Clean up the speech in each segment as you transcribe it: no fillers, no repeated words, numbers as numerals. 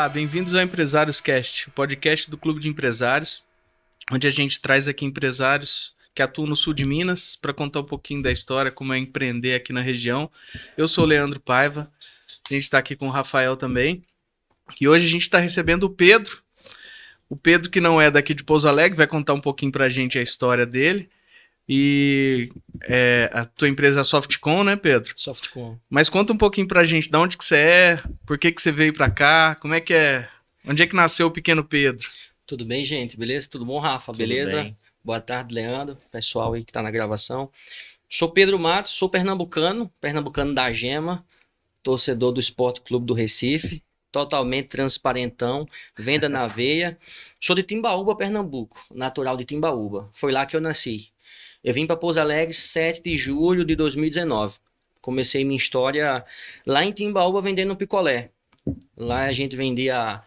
Olá, bem-vindos ao Empresários Cast, o podcast do Clube de Empresários, onde a gente traz aqui empresários que atuam no sul de Minas para contar um pouquinho da história, como é empreender aqui na região. Eu sou o Leandro Paiva, a gente está aqui com o Rafael também, e hoje a gente está recebendo o Pedro que não é daqui de Pouso Alegre, vai contar um pouquinho para a gente a história dele. E a tua empresa é a Softcom, né, Pedro? Softcom. Mas conta um pouquinho pra gente, de onde que você é, por que que você veio pra cá, como é que é, onde é que nasceu o pequeno Pedro? Tudo bem, gente? Beleza? Tudo bom, Rafa? Tudo Beleza? bem. Boa tarde, Leandro. Pessoal aí que tá na gravação. Sou Pedro Matos, sou pernambucano da Gema, torcedor do Esporte Clube do Recife, totalmente transparentão, venda na veia. Sou de Timbaúba, Pernambuco, natural de Timbaúba. Foi lá que eu nasci. Eu vim para Pouso Alegre 7 de julho de 2019. Comecei minha história lá em Timbaúba vendendo picolé. Lá a gente vendia.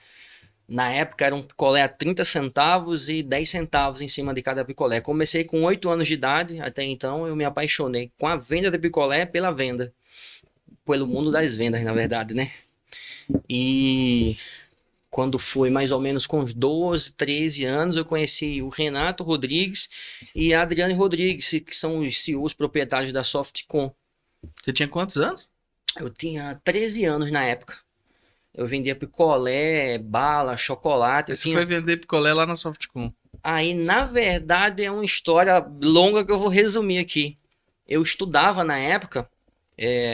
Na época era um picolé a 30 centavos e 10 centavos em cima de cada picolé. Comecei com 8 anos de idade, até então eu me apaixonei com a venda de picolé pela venda. Pelo mundo das vendas, na verdade, né? E quando foi mais ou menos com uns 12, 13 anos, eu conheci o Renato Rodrigues e a Adriane Rodrigues, que são os CEOs proprietários da Softcom. Você tinha quantos anos? Eu tinha 13 anos na época. Eu vendia picolé, bala, chocolate. Você foi vender picolé lá na Softcom. Aí, na verdade, é uma história longa que eu vou resumir aqui. Eu estudava na época,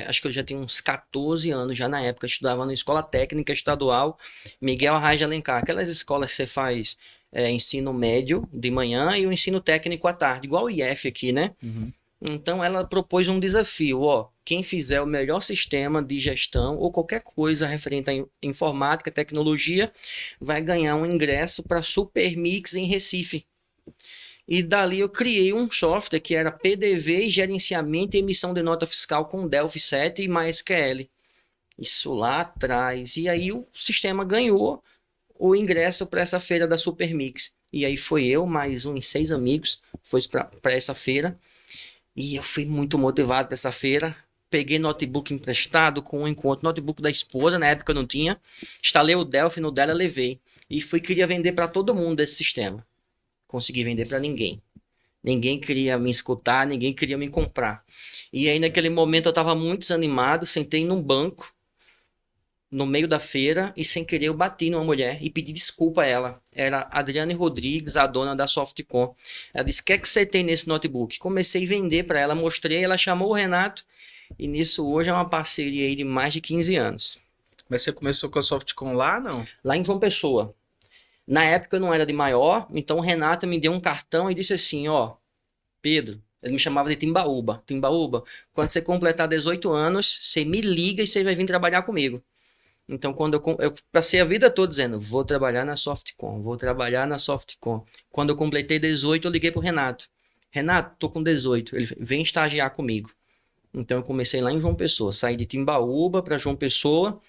acho que eu já tinha uns 14 anos já na época, eu estudava na Escola Técnica Estadual Miguel Arraes de Alencar, aquelas escolas que você faz ensino médio de manhã e o ensino técnico à tarde, igual o IF aqui, né? Uhum. Então ela propôs um desafio, ó, quem fizer o melhor sistema de gestão ou qualquer coisa referente à informática, tecnologia, vai ganhar um ingresso para Supermix em Recife. E dali eu criei um software que era PDV e gerenciamento e emissão de nota fiscal com Delphi 7 e MySQL. Isso lá atrás. E aí o sistema ganhou o ingresso para essa feira da Supermix. E aí foi eu, mais uns 6 amigos, foi para essa feira. E eu fui muito motivado para essa feira. Peguei notebook emprestado com um encontro, notebook da esposa, na época eu não tinha. Instalei o Delphi no dela, levei. E queria vender para todo mundo esse sistema. Consegui vender para ninguém. Ninguém queria me escutar, ninguém queria me comprar. E aí naquele momento eu estava muito desanimado, sentei num banco, no meio da feira, e sem querer eu bati numa mulher e pedi desculpa a ela. Era a Adriane Rodrigues, a dona da Softcom. Ela disse, o que é que você tem nesse notebook? Comecei a vender para ela, mostrei, ela chamou o Renato, e nisso hoje é uma parceria aí de mais de 15 anos. Mas você começou com a Softcom lá, não? Lá em João Pessoa. Na época eu não era de maior, então o Renato me deu um cartão e disse assim, ó, Pedro, ele me chamava de Timbaúba. Timbaúba, quando você completar 18 anos, você me liga e você vai vir trabalhar comigo. Então, quando eu passei a vida toda dizendo, vou trabalhar na Softcom, vou trabalhar na Softcom. Quando eu completei 18, eu liguei pro Renato. Renato, tô com 18. Ele vem estagiar comigo. Então, eu comecei lá em João Pessoa. Saí de Timbaúba para João Pessoa.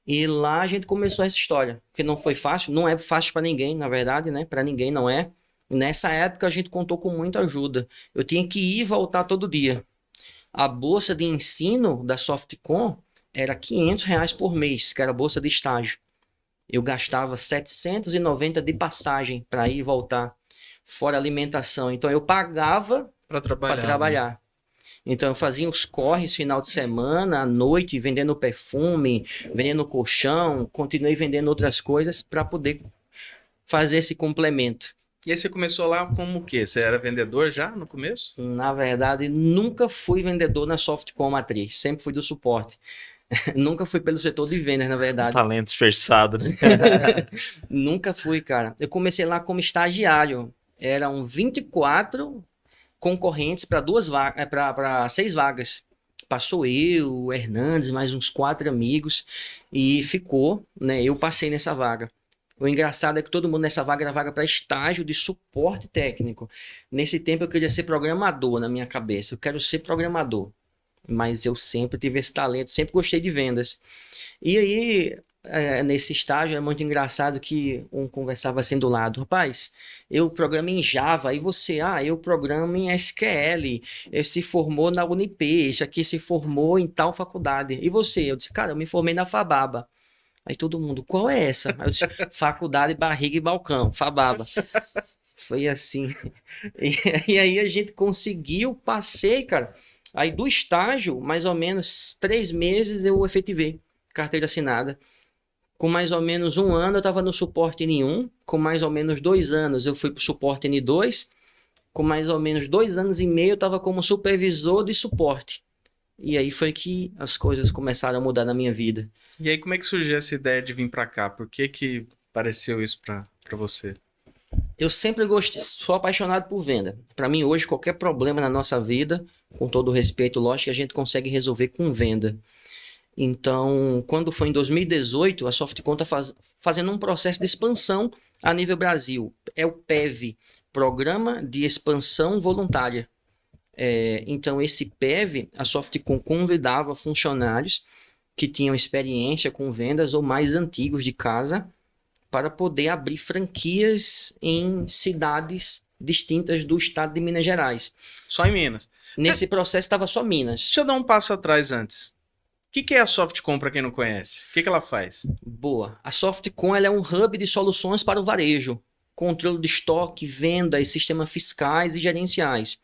E lá a gente começou essa história. Porque não foi fácil. Não é fácil para ninguém, na verdade, né? Para ninguém não é. Nessa época, a gente contou com muita ajuda. Eu tinha que ir e voltar todo dia. A bolsa de ensino da Softcom era R$ 500 por mês, que era a bolsa de estágio. Eu gastava 790 de passagem para ir e voltar, fora alimentação. Então eu pagava Para para trabalhar, né? trabalhar. Então eu fazia os corres final de semana, à noite, vendendo perfume, vendendo colchão, continuei vendendo outras coisas para poder fazer esse complemento. E aí você começou lá como o quê? Você era vendedor já no começo? Na verdade, nunca fui vendedor na Softcom Matriz, sempre fui do suporte. Nunca fui pelo setor de vendas, na verdade. Talento disfarçado, né? Nunca fui, cara. Eu comecei lá como estagiário. Eram 24 concorrentes para para 6 vagas. Passou eu, o Hernandes, mais uns 4 amigos e ficou, né? Eu passei nessa vaga. O engraçado é que todo mundo nessa vaga era vaga para estágio de suporte técnico. Nesse tempo eu queria ser programador na minha cabeça. Eu quero ser programador. Mas eu sempre tive esse talento, sempre gostei de vendas. E aí, nesse estágio, é muito engraçado que um conversava assim do lado, rapaz, eu programo em Java, e você, eu programo em SQL, se formou na Unip, esse aqui se formou em tal faculdade. E você? Eu disse, cara, eu me formei na Fababa. Aí todo mundo, qual é essa? Aí eu disse, Faculdade Barriga e Balcão, Fababa. Foi assim. E aí a gente conseguiu, passei, cara. Aí do estágio, mais ou menos 3 meses eu efetivei carteira assinada. Com mais ou menos um ano eu estava no suporte N1. Com mais ou menos 2 anos eu fui para o suporte N2. Com mais ou menos 2 anos e meio eu estava como supervisor de suporte. E aí foi que as coisas começaram a mudar na minha vida. E aí, como é que surgiu essa ideia de vir pra cá? Por que que pareceu isso pra você? Eu sempre gostei, sou apaixonado por venda. Para mim, hoje, qualquer problema na nossa vida, com todo o respeito, lógico, a gente consegue resolver com venda. Então, quando foi em 2018, a Softcom está fazendo um processo de expansão a nível Brasil. É o PEV, Programa de Expansão Voluntária. Então, esse PEV, a Softcom convidava funcionários que tinham experiência com vendas ou mais antigos de casa para poder abrir franquias em cidades distintas do estado de Minas Gerais. Só em Minas. Nesse processo estava só Minas. Deixa eu dar um passo atrás antes. O que que é a Softcom para quem não conhece? O que que ela faz? Boa. A Softcom ela é um hub de soluções para o varejo. Controle de estoque, vendas, sistemas fiscais e gerenciais.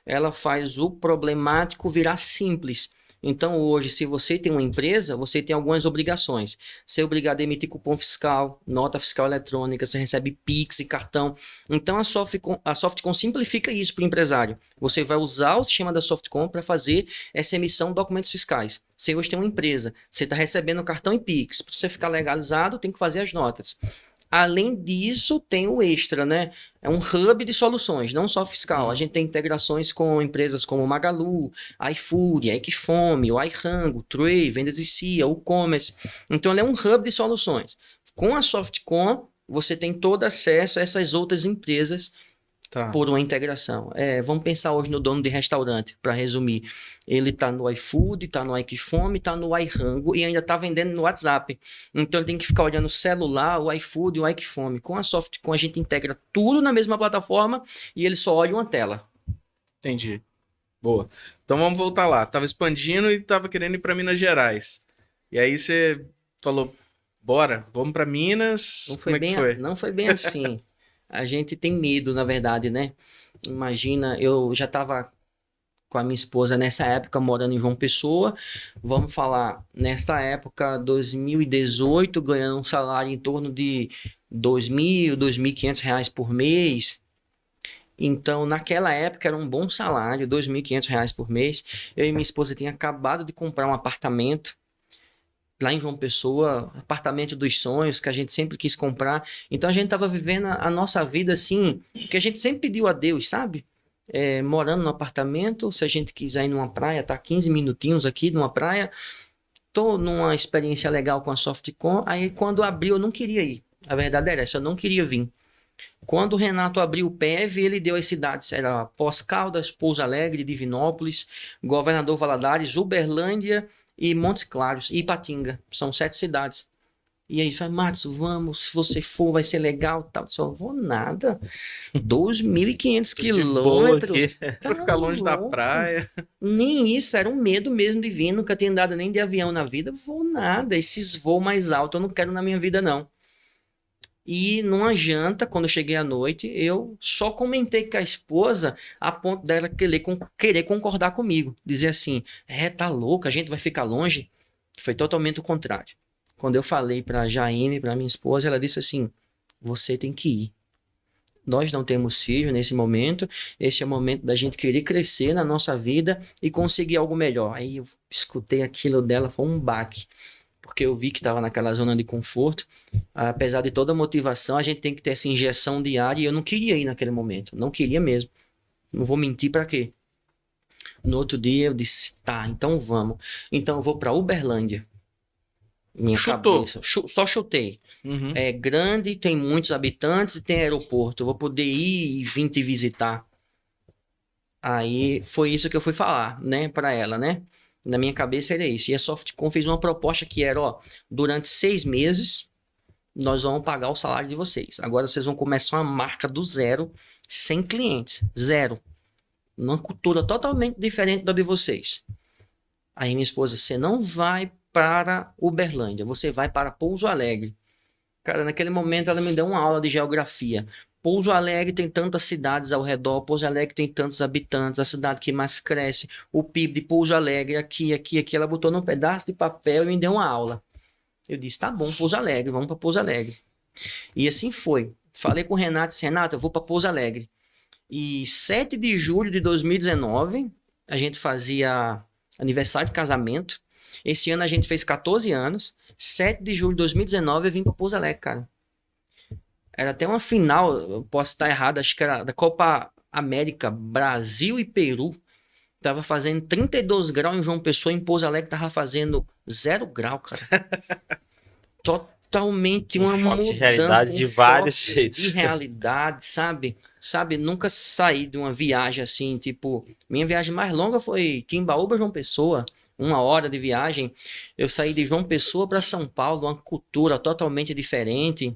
Ela faz o problemático virar simples. Então, hoje, se você tem uma empresa, você tem algumas obrigações. Você é obrigado a emitir cupom fiscal, nota fiscal eletrônica, você recebe Pix e cartão. Então, a Softcom simplifica isso para o empresário. Você vai usar o sistema da Softcom para fazer essa emissão de documentos fiscais. Você hoje tem uma empresa, você está recebendo cartão e Pix. Para você ficar legalizado, tem que fazer as notas. Além disso, tem o extra, né? É um hub de soluções, não só fiscal. A gente tem integrações com empresas como Magalu, iFood, Equifome, o iRango, Tray, Vendas e CIA, o Commerce. Então, ele é um hub de soluções. Com a Softcom, você tem todo acesso a essas outras empresas por uma integração. Vamos pensar hoje no dono de restaurante, para resumir. Ele está no iFood, está no Equifome, está no iRango e ainda está vendendo no WhatsApp. Então ele tem que ficar olhando o celular, o iFood e o Equifome. Com a Softcom a gente integra tudo na mesma plataforma e ele só olha uma tela. Entendi. Boa. Então vamos voltar lá. Tava expandindo e tava querendo ir para Minas Gerais. E aí você falou, bora, vamos para Minas. Como é que foi? Não foi bem assim. A gente tem medo, na verdade, né? Imagina, eu já estava com a minha esposa nessa época morando em João Pessoa. Vamos falar, nessa época, 2018, ganhando um salário em torno de R$ 2.500 por mês. Então, naquela época era um bom salário, R$ 2.500 por mês. Eu e minha esposa tinha acabado de comprar um apartamento lá em João Pessoa, apartamento dos sonhos que a gente sempre quis comprar. Então a gente estava vivendo a nossa vida assim, que a gente sempre pediu a Deus, sabe? Morando no apartamento, se a gente quiser ir numa praia, tá 15 minutinhos aqui numa praia. Tô numa experiência legal com a Softcom, aí quando abriu eu não queria ir. A verdade era essa, eu não queria vir. Quando o Renato abriu o PEV, ele deu as cidades, era Pós-Caldas, Pouso Alegre, Divinópolis, Governador Valadares, Uberlândia e Montes Claros e Ipatinga. São 7 cidades. E aí, fala, Matos, vamos, se você for, vai ser legal. Tal. Só vou nada. 2.500 quilômetros. Pra ficar longe da praia. Nem isso, era um medo mesmo de vir. Nunca tinha andado nem de avião na vida. Vou nada. Esses voos mais altos eu não quero na minha vida, não. E numa janta, quando eu cheguei à noite, eu só comentei com a esposa a ponto dela querer concordar comigo. Dizer assim, tá louca, a gente vai ficar longe. Foi totalmente o contrário. Quando eu falei para a Jaime, para minha esposa, ela disse assim, você tem que ir. Nós não temos filho nesse momento, esse é o momento da gente querer crescer na nossa vida e conseguir algo melhor. Aí eu escutei aquilo dela, foi um baque. Porque eu vi que estava naquela zona de conforto. Apesar de toda a motivação, a gente tem que ter essa injeção diária e eu não queria ir naquele momento. Não queria mesmo. Não vou mentir para quê? No outro dia eu disse, tá, então vamos. Então eu vou para Uberlândia. Minha Chutou. cabeça. Só chutei. Uhum. É grande, tem muitos habitantes e tem aeroporto. Eu vou poder ir e vir te visitar. Aí foi isso que eu fui falar, né, para ela, né? Na minha cabeça era isso. E a Softcom fez uma proposta que era, durante 6 meses, nós vamos pagar o salário de vocês. Agora vocês vão começar uma marca do zero, sem clientes. Zero. Uma cultura totalmente diferente da de vocês. Aí minha esposa, você não vai para Uberlândia, você vai para Pouso Alegre. Cara, naquele momento ela me deu uma aula de geografia. Pouso Alegre tem tantas cidades ao redor, Pouso Alegre tem tantos habitantes, a cidade que mais cresce, o PIB de Pouso Alegre, aqui, aqui, aqui. Ela botou num pedaço de papel e me deu uma aula. Eu disse, tá bom, Pouso Alegre, vamos para Pouso Alegre. E assim foi. Falei com o Renato, disse, Renato, eu vou para Pouso Alegre. E 7 de julho de 2019, a gente fazia aniversário de casamento. Esse ano a gente fez 14 anos. 7 de julho de 2019 eu vim para Pouso Alegre, cara. Era até uma final, eu posso estar errado, acho que era da Copa América, Brasil e Peru. Tava fazendo 32 graus em João Pessoa, em Pouso Alegre tava fazendo 0 grau, cara. Totalmente uma choque de mudança, realidade de vários choque jeitos. de realidade, sabe? Sabe, nunca saí de uma viagem assim, tipo, minha viagem mais longa foi Timbaúba, João Pessoa, 1 hora de viagem. Eu saí de João Pessoa para São Paulo, uma cultura totalmente diferente.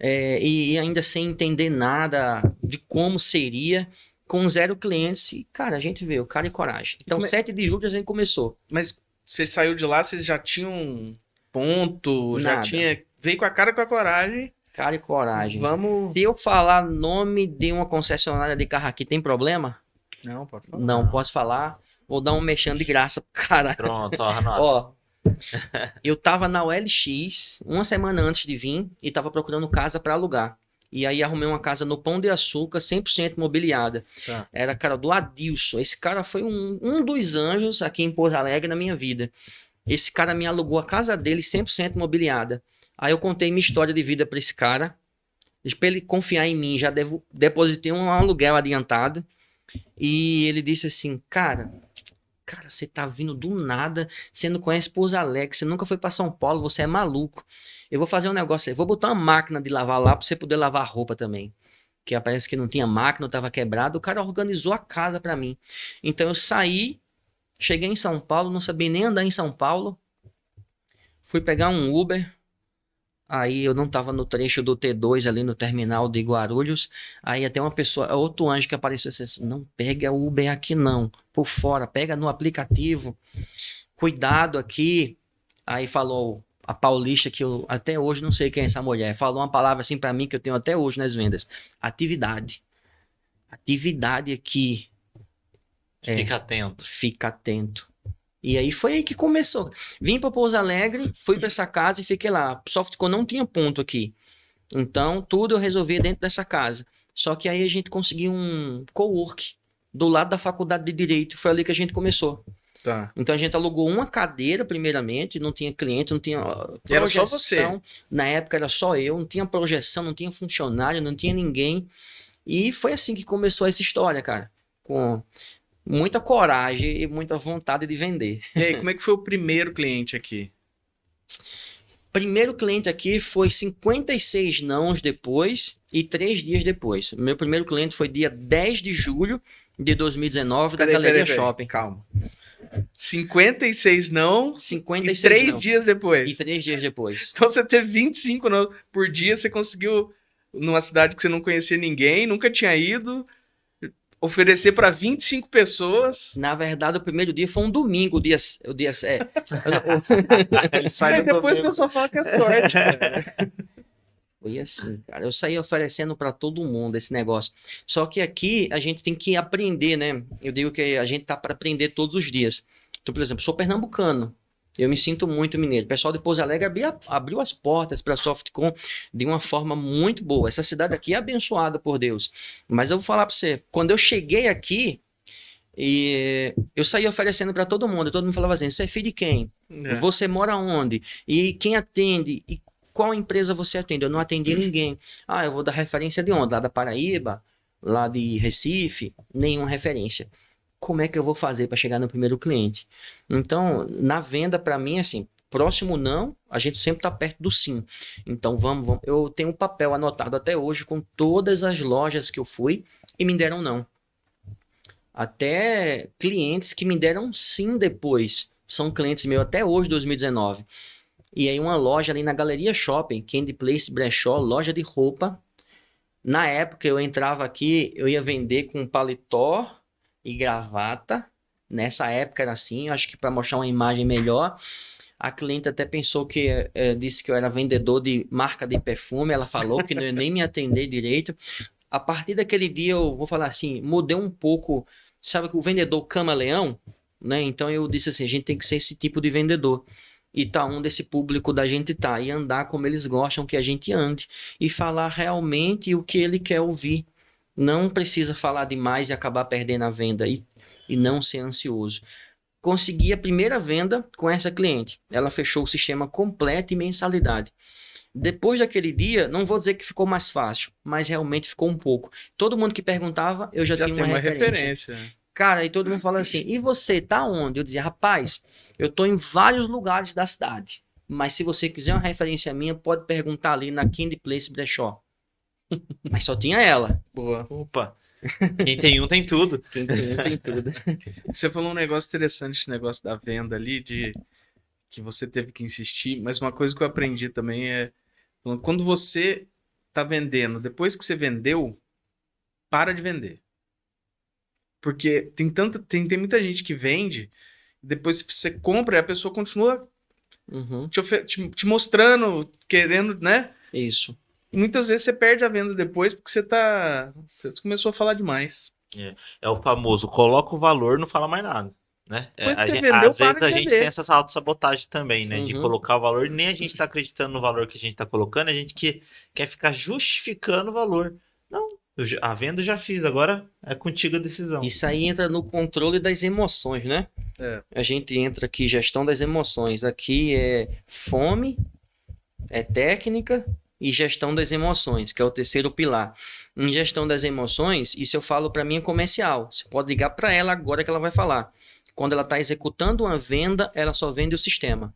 E ainda sem entender nada de como seria, com 0 clientes. E, cara, a gente veio, cara e coragem. Então, 7 de julho a gente começou. Mas você saiu de lá, vocês já tinham ponto, já Nada. tinha... Veio com a cara e com a coragem. Cara e coragem. Vamos... Se eu falar nome de uma concessionária de carro aqui, tem problema? Não, pode falar. Não, posso falar. Vou dar um mexendo de graça pro cara. Pronto, ó, Renato. Ó, eu tava na OLX uma semana antes de vir e tava procurando casa para alugar. E aí arrumei uma casa no Pão de Açúcar, 100% mobiliada. Tá. Era, cara, do Adilson. Esse cara foi um dos anjos aqui em Porto Alegre na minha vida. Esse cara me alugou a casa dele 100% mobiliada. Aí eu contei minha história de vida para esse cara. Pra ele confiar em mim, já depositei um aluguel adiantado. E ele disse assim, cara, você tá vindo do nada, você não conhece Pouso Alegre, você nunca foi para São Paulo, você é maluco. Eu vou fazer um negócio aí, vou botar uma máquina de lavar lá para você poder lavar roupa também. Que parece que não tinha máquina, tava quebrado. O cara organizou a casa para mim. Então eu saí, cheguei em São Paulo, não sabia nem andar em São Paulo. Fui pegar um Uber. Aí eu não tava no trecho do T2 ali no terminal de Guarulhos. Aí até uma pessoa, outro anjo que apareceu assim, não pega o Uber aqui não, por fora, pega no aplicativo. Cuidado aqui. Aí falou a paulista que eu até hoje não sei quem é essa mulher. Falou uma palavra assim pra mim que eu tenho até hoje nas vendas. Atividade. Atividade aqui. Fica atento. Fica atento. E aí foi aí que começou. Vim para Pouso Alegre, fui para essa casa e fiquei lá. Softcom não tinha ponto aqui. Então, tudo eu resolvi dentro dessa casa. Só que aí a gente conseguiu um cowork do lado da faculdade de Direito. Foi ali que a gente começou. Tá. Então, a gente alugou uma cadeira, primeiramente. Não tinha cliente, não tinha projeção. Era só você. Na época era só eu. Não tinha projeção, não tinha funcionário, não tinha ninguém. E foi assim que começou essa história, cara. Com muita coragem e muita vontade de vender. E aí, como é que foi o primeiro cliente aqui? Primeiro cliente aqui foi 56 nãos depois e 3 dias depois. Meu primeiro cliente foi dia 10 de julho de 2019 da Galeria Shopping. Calma. 56 não 56 e 3 não. dias depois. E 3 dias depois. Então você teve 25 não por dia, você conseguiu, numa cidade que você não conhecia ninguém, nunca tinha ido, oferecer para 25 pessoas. Na verdade, o primeiro dia foi um domingo. Ele sai Aí do depois o domingo. pessoal fala que é sorte. Cara. Foi assim, cara. Eu saí oferecendo para todo mundo esse negócio. Só que aqui a gente tem que aprender, né? Eu digo que a gente tá para aprender todos os dias. Então, por exemplo, sou pernambucano. Eu me sinto muito mineiro. O pessoal de Pouso Alegre abriu as portas para a Softcom de uma forma muito boa. Essa cidade aqui é abençoada por Deus. Mas eu vou falar para você, quando eu cheguei aqui, eu saí oferecendo para todo mundo falava assim, você é filho de quem? É. Você mora onde? E quem atende? E qual empresa você atende? Eu não atendi ninguém. Ah, eu vou dar referência de onde? Lá da Paraíba? Lá de Recife? Nenhuma referência. Como é que eu vou fazer para chegar no primeiro cliente? Então, na venda, para mim, assim, próximo não, a gente sempre está perto do sim. Então, vamos. Eu tenho um papel anotado até hoje com todas as lojas que eu fui e me deram não. Até clientes que me deram sim depois. São clientes meus até hoje, 2019. E aí uma loja ali na Galeria Shopping, Candy Place Brechó, loja de roupa. Na época eu entrava aqui, eu ia vender com paletó e gravata, Nessa época era assim, acho que para mostrar uma imagem melhor. A cliente até pensou que disse que eu era vendedor de marca de perfume. Ela falou que não ia nem me atender direito. A partir daquele dia, eu vou falar assim, mudei um pouco. Sabe que o vendedor camaleão, né? Então eu disse assim, a gente tem que ser esse tipo de vendedor. E tá onde esse público da gente tá. E andar como eles gostam que a gente ande. E falar realmente o que ele quer ouvir. Não precisa falar demais e acabar perdendo a venda. E não ser ansioso. Consegui a primeira venda com essa cliente. Ela fechou o sistema completo e mensalidade. Depois daquele dia, não vou dizer que ficou mais fácil, mas realmente ficou um pouco. Todo mundo que perguntava, eu já tinha tem uma uma referência. referência. Cara, e todo mundo fala assim, e você, tá onde? Eu dizia, rapaz, eu tô em vários lugares da cidade, mas se você quiser uma referência minha, pode perguntar ali na Candy Place Brechó. Mas só tinha ela. Boa. Opa, quem tem um tem tudo. Quem tem, tem tudo. Você falou um negócio interessante, esse negócio da venda ali, de que você teve que insistir, mas uma coisa que eu aprendi também é quando você tá vendendo, depois que você vendeu, para de vender. Porque tem muita gente que vende, depois que você compra, a pessoa continua Uhum, te mostrando, querendo, né? isso. E muitas vezes você perde a venda depois porque você começou a falar demais. É o famoso, coloca o valor, não fala mais nada. Né? Depois que você vendeu, Às para vezes de a gente tem vender. essa autossabotagem também, né? De Uhum. colocar o valor, nem a gente tá acreditando no valor que a gente tá colocando, a gente quer ficar justificando o valor. Não, a venda eu já fiz, agora é contigo a decisão. Isso aí entra no controle das emoções, né? É. A gente entra aqui, gestão das emoções. Aqui é fome, é técnica e gestão das emoções, que é o terceiro pilar. Em gestão das emoções, isso eu falo para mim comercial. Você pode ligar para ela agora que ela vai falar. Quando ela está executando uma venda, ela só vende o sistema.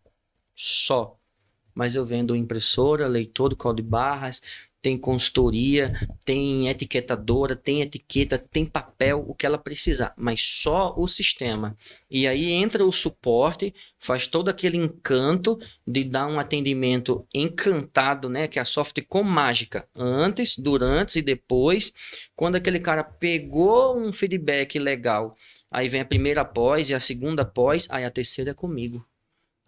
Só. Mas eu vendo impressora, leitor do código de barras, tem consultoria, tem etiquetadora, tem etiqueta, tem papel, o que ela precisar, mas só o sistema. E aí entra o suporte, faz todo aquele encanto de dar um atendimento encantado, né, que é a Softcom mágica, antes, durante e depois. Quando aquele cara pegou um feedback legal, aí vem a primeira pós e a segunda pós, aí a terceira é comigo.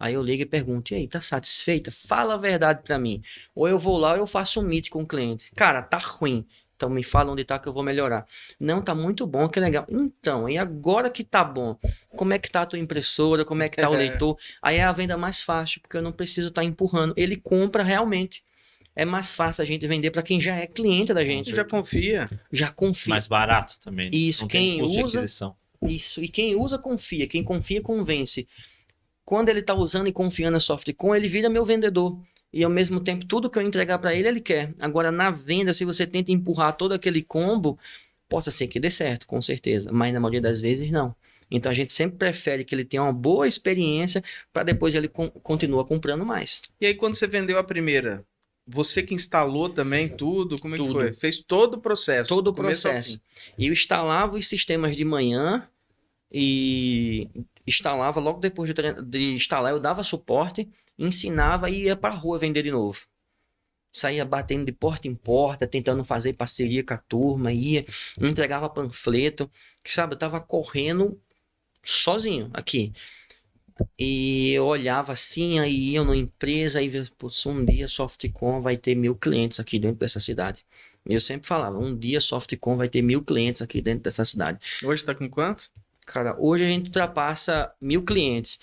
Aí eu ligo e pergunto, e aí, tá satisfeita? Fala a verdade pra mim. Ou eu vou lá ou eu faço um meet com o cliente. Cara, tá ruim. Então me fala onde tá que eu vou melhorar. Não, tá muito bom, que legal. Então, e agora que tá bom? Como é que tá a tua impressora? Como é que tá o leitor? Aí é a venda mais fácil, porque eu não preciso estar empurrando. Ele compra realmente. É mais fácil a gente vender para quem já é cliente da gente. Você já confia. Já confia. Mais barato também. Isso, não tem quem custo de usa, aquisição. isso. E quem usa, confia. Quem confia, convence. Quando ele está usando e confiando na Softcom, ele vira meu vendedor. E ao mesmo tempo, tudo que eu entregar para ele, ele quer. Agora, na venda, se você tenta empurrar todo aquele combo, possa ser que dê certo, com certeza. Mas na maioria das vezes, não. Então a gente sempre prefere que ele tenha uma boa experiência para depois ele continua comprando mais. E aí, quando você vendeu a primeira, você que instalou também tudo, como é que Tudo. foi? Fez todo o processo. Todo o do começo ao processo. fim. E eu instalava os sistemas de manhã e instalava logo depois de instalar, eu dava suporte, ensinava e ia para a rua vender de novo. Saía batendo de porta em porta, tentando fazer parceria com a turma, ia, entregava panfleto, que sabe, eu tava correndo sozinho aqui. E eu olhava assim, aí ia numa empresa, aí putz, um dia Softcom vai ter 1.000 clientes aqui dentro dessa cidade. E eu sempre falava, um dia Softcom vai ter 1.000 clientes aqui dentro dessa cidade. Hoje tá com quanto? Cara, hoje a gente ultrapassa 1.000 clientes.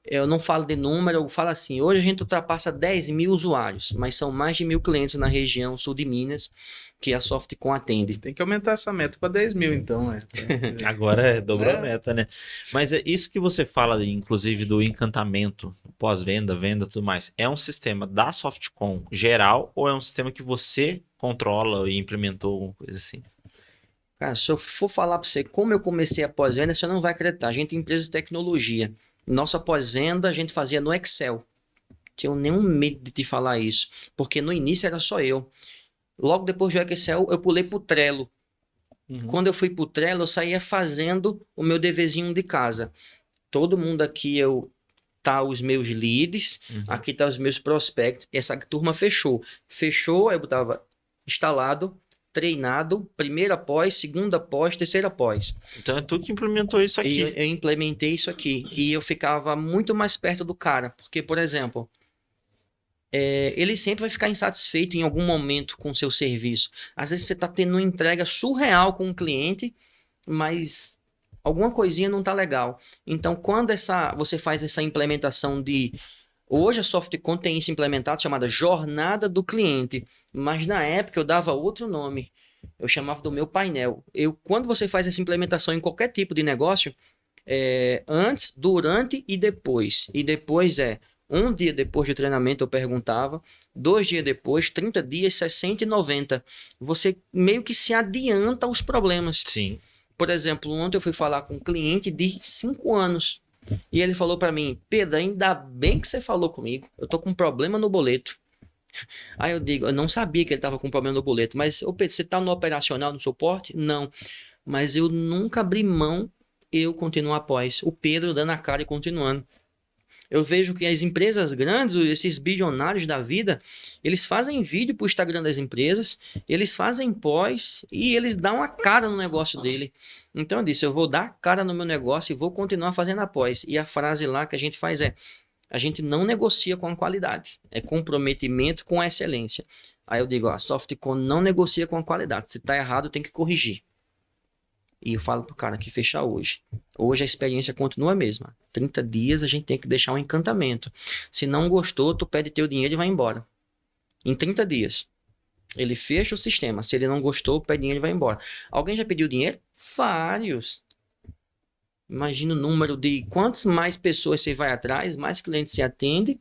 Eu não falo de número, eu falo assim, hoje a gente ultrapassa 10.000 usuários, mas são mais de 1.000 clientes na região sul de Minas que a Softcom atende. Tem que aumentar essa meta para 10 mil, então. Agora dobrou a meta, né? Mas é isso que você fala, inclusive, do encantamento, pós-venda, venda e tudo mais. É um sistema da Softcom geral ou é um sistema que você controla e implementou, alguma coisa assim? Cara, se eu for falar para você como eu comecei a pós-venda, você não vai acreditar. A gente é empresa de tecnologia. Nossa pós-venda a gente fazia no Excel. Tenho nenhum medo de te falar isso, porque no início era só eu. Logo depois do Excel, eu pulei pro Trello. Quando eu fui pro Trello, eu saía fazendo o meu deverzinho de casa. Todo mundo aqui, tá os meus leads, aqui tá os meus prospects. Essa turma fechou. Fechou, aí eu botava instalado, treinado, primeira pós, segunda pós, terceira pós. Então é tu que implementou isso E aqui. eu implementei isso aqui. E eu ficava muito mais perto do cara. Porque, por exemplo, ele sempre vai ficar insatisfeito em algum momento com o seu serviço. Às vezes você está tendo uma entrega surreal com um cliente, mas alguma coisinha não está legal. Então, quando você faz essa implementação de... Hoje a Softcom tem isso implementado, chamada Jornada do Cliente. Mas na época eu dava outro nome. Eu chamava do meu painel. Quando você faz essa implementação em qualquer tipo de negócio, antes, durante e depois. E depois um dia depois do treinamento eu perguntava, 2 dias depois, 30 dias, 60 e 90. Você meio que se adianta aos problemas. Sim. Por exemplo, ontem eu fui falar com um cliente de 5 anos. E ele falou para mim: Pedro, ainda bem que você falou comigo. Eu tô com um problema no boleto. Aí eu digo, eu não sabia que ele tava com um problema no boleto. Mas, ô Pedro, você tá no operacional, no suporte? Não. Mas eu nunca abri mão, eu continuo após. O Pedro dando a cara e continuando. Eu vejo que as empresas grandes, esses bilionários da vida, eles fazem vídeo para o Instagram das empresas, eles fazem pós e eles dão a cara no negócio dele. Então eu disse, eu vou dar a cara no meu negócio e vou continuar fazendo a pós. E a frase lá que a gente faz a gente não negocia com a qualidade, é comprometimento com a excelência. Aí eu digo, a Softcom não negocia com a qualidade, se está errado tem que corrigir. E eu falo pro cara que fechar hoje. Hoje a experiência continua a mesma. 30 dias a gente tem que deixar um encantamento. Se não gostou, tu pede teu dinheiro e vai embora. Em 30 dias. Ele fecha o sistema. Se ele não gostou, pede dinheiro e vai embora. Alguém já pediu dinheiro? Vários. Imagina o número de quantas mais pessoas você vai atrás, mais clientes você atende.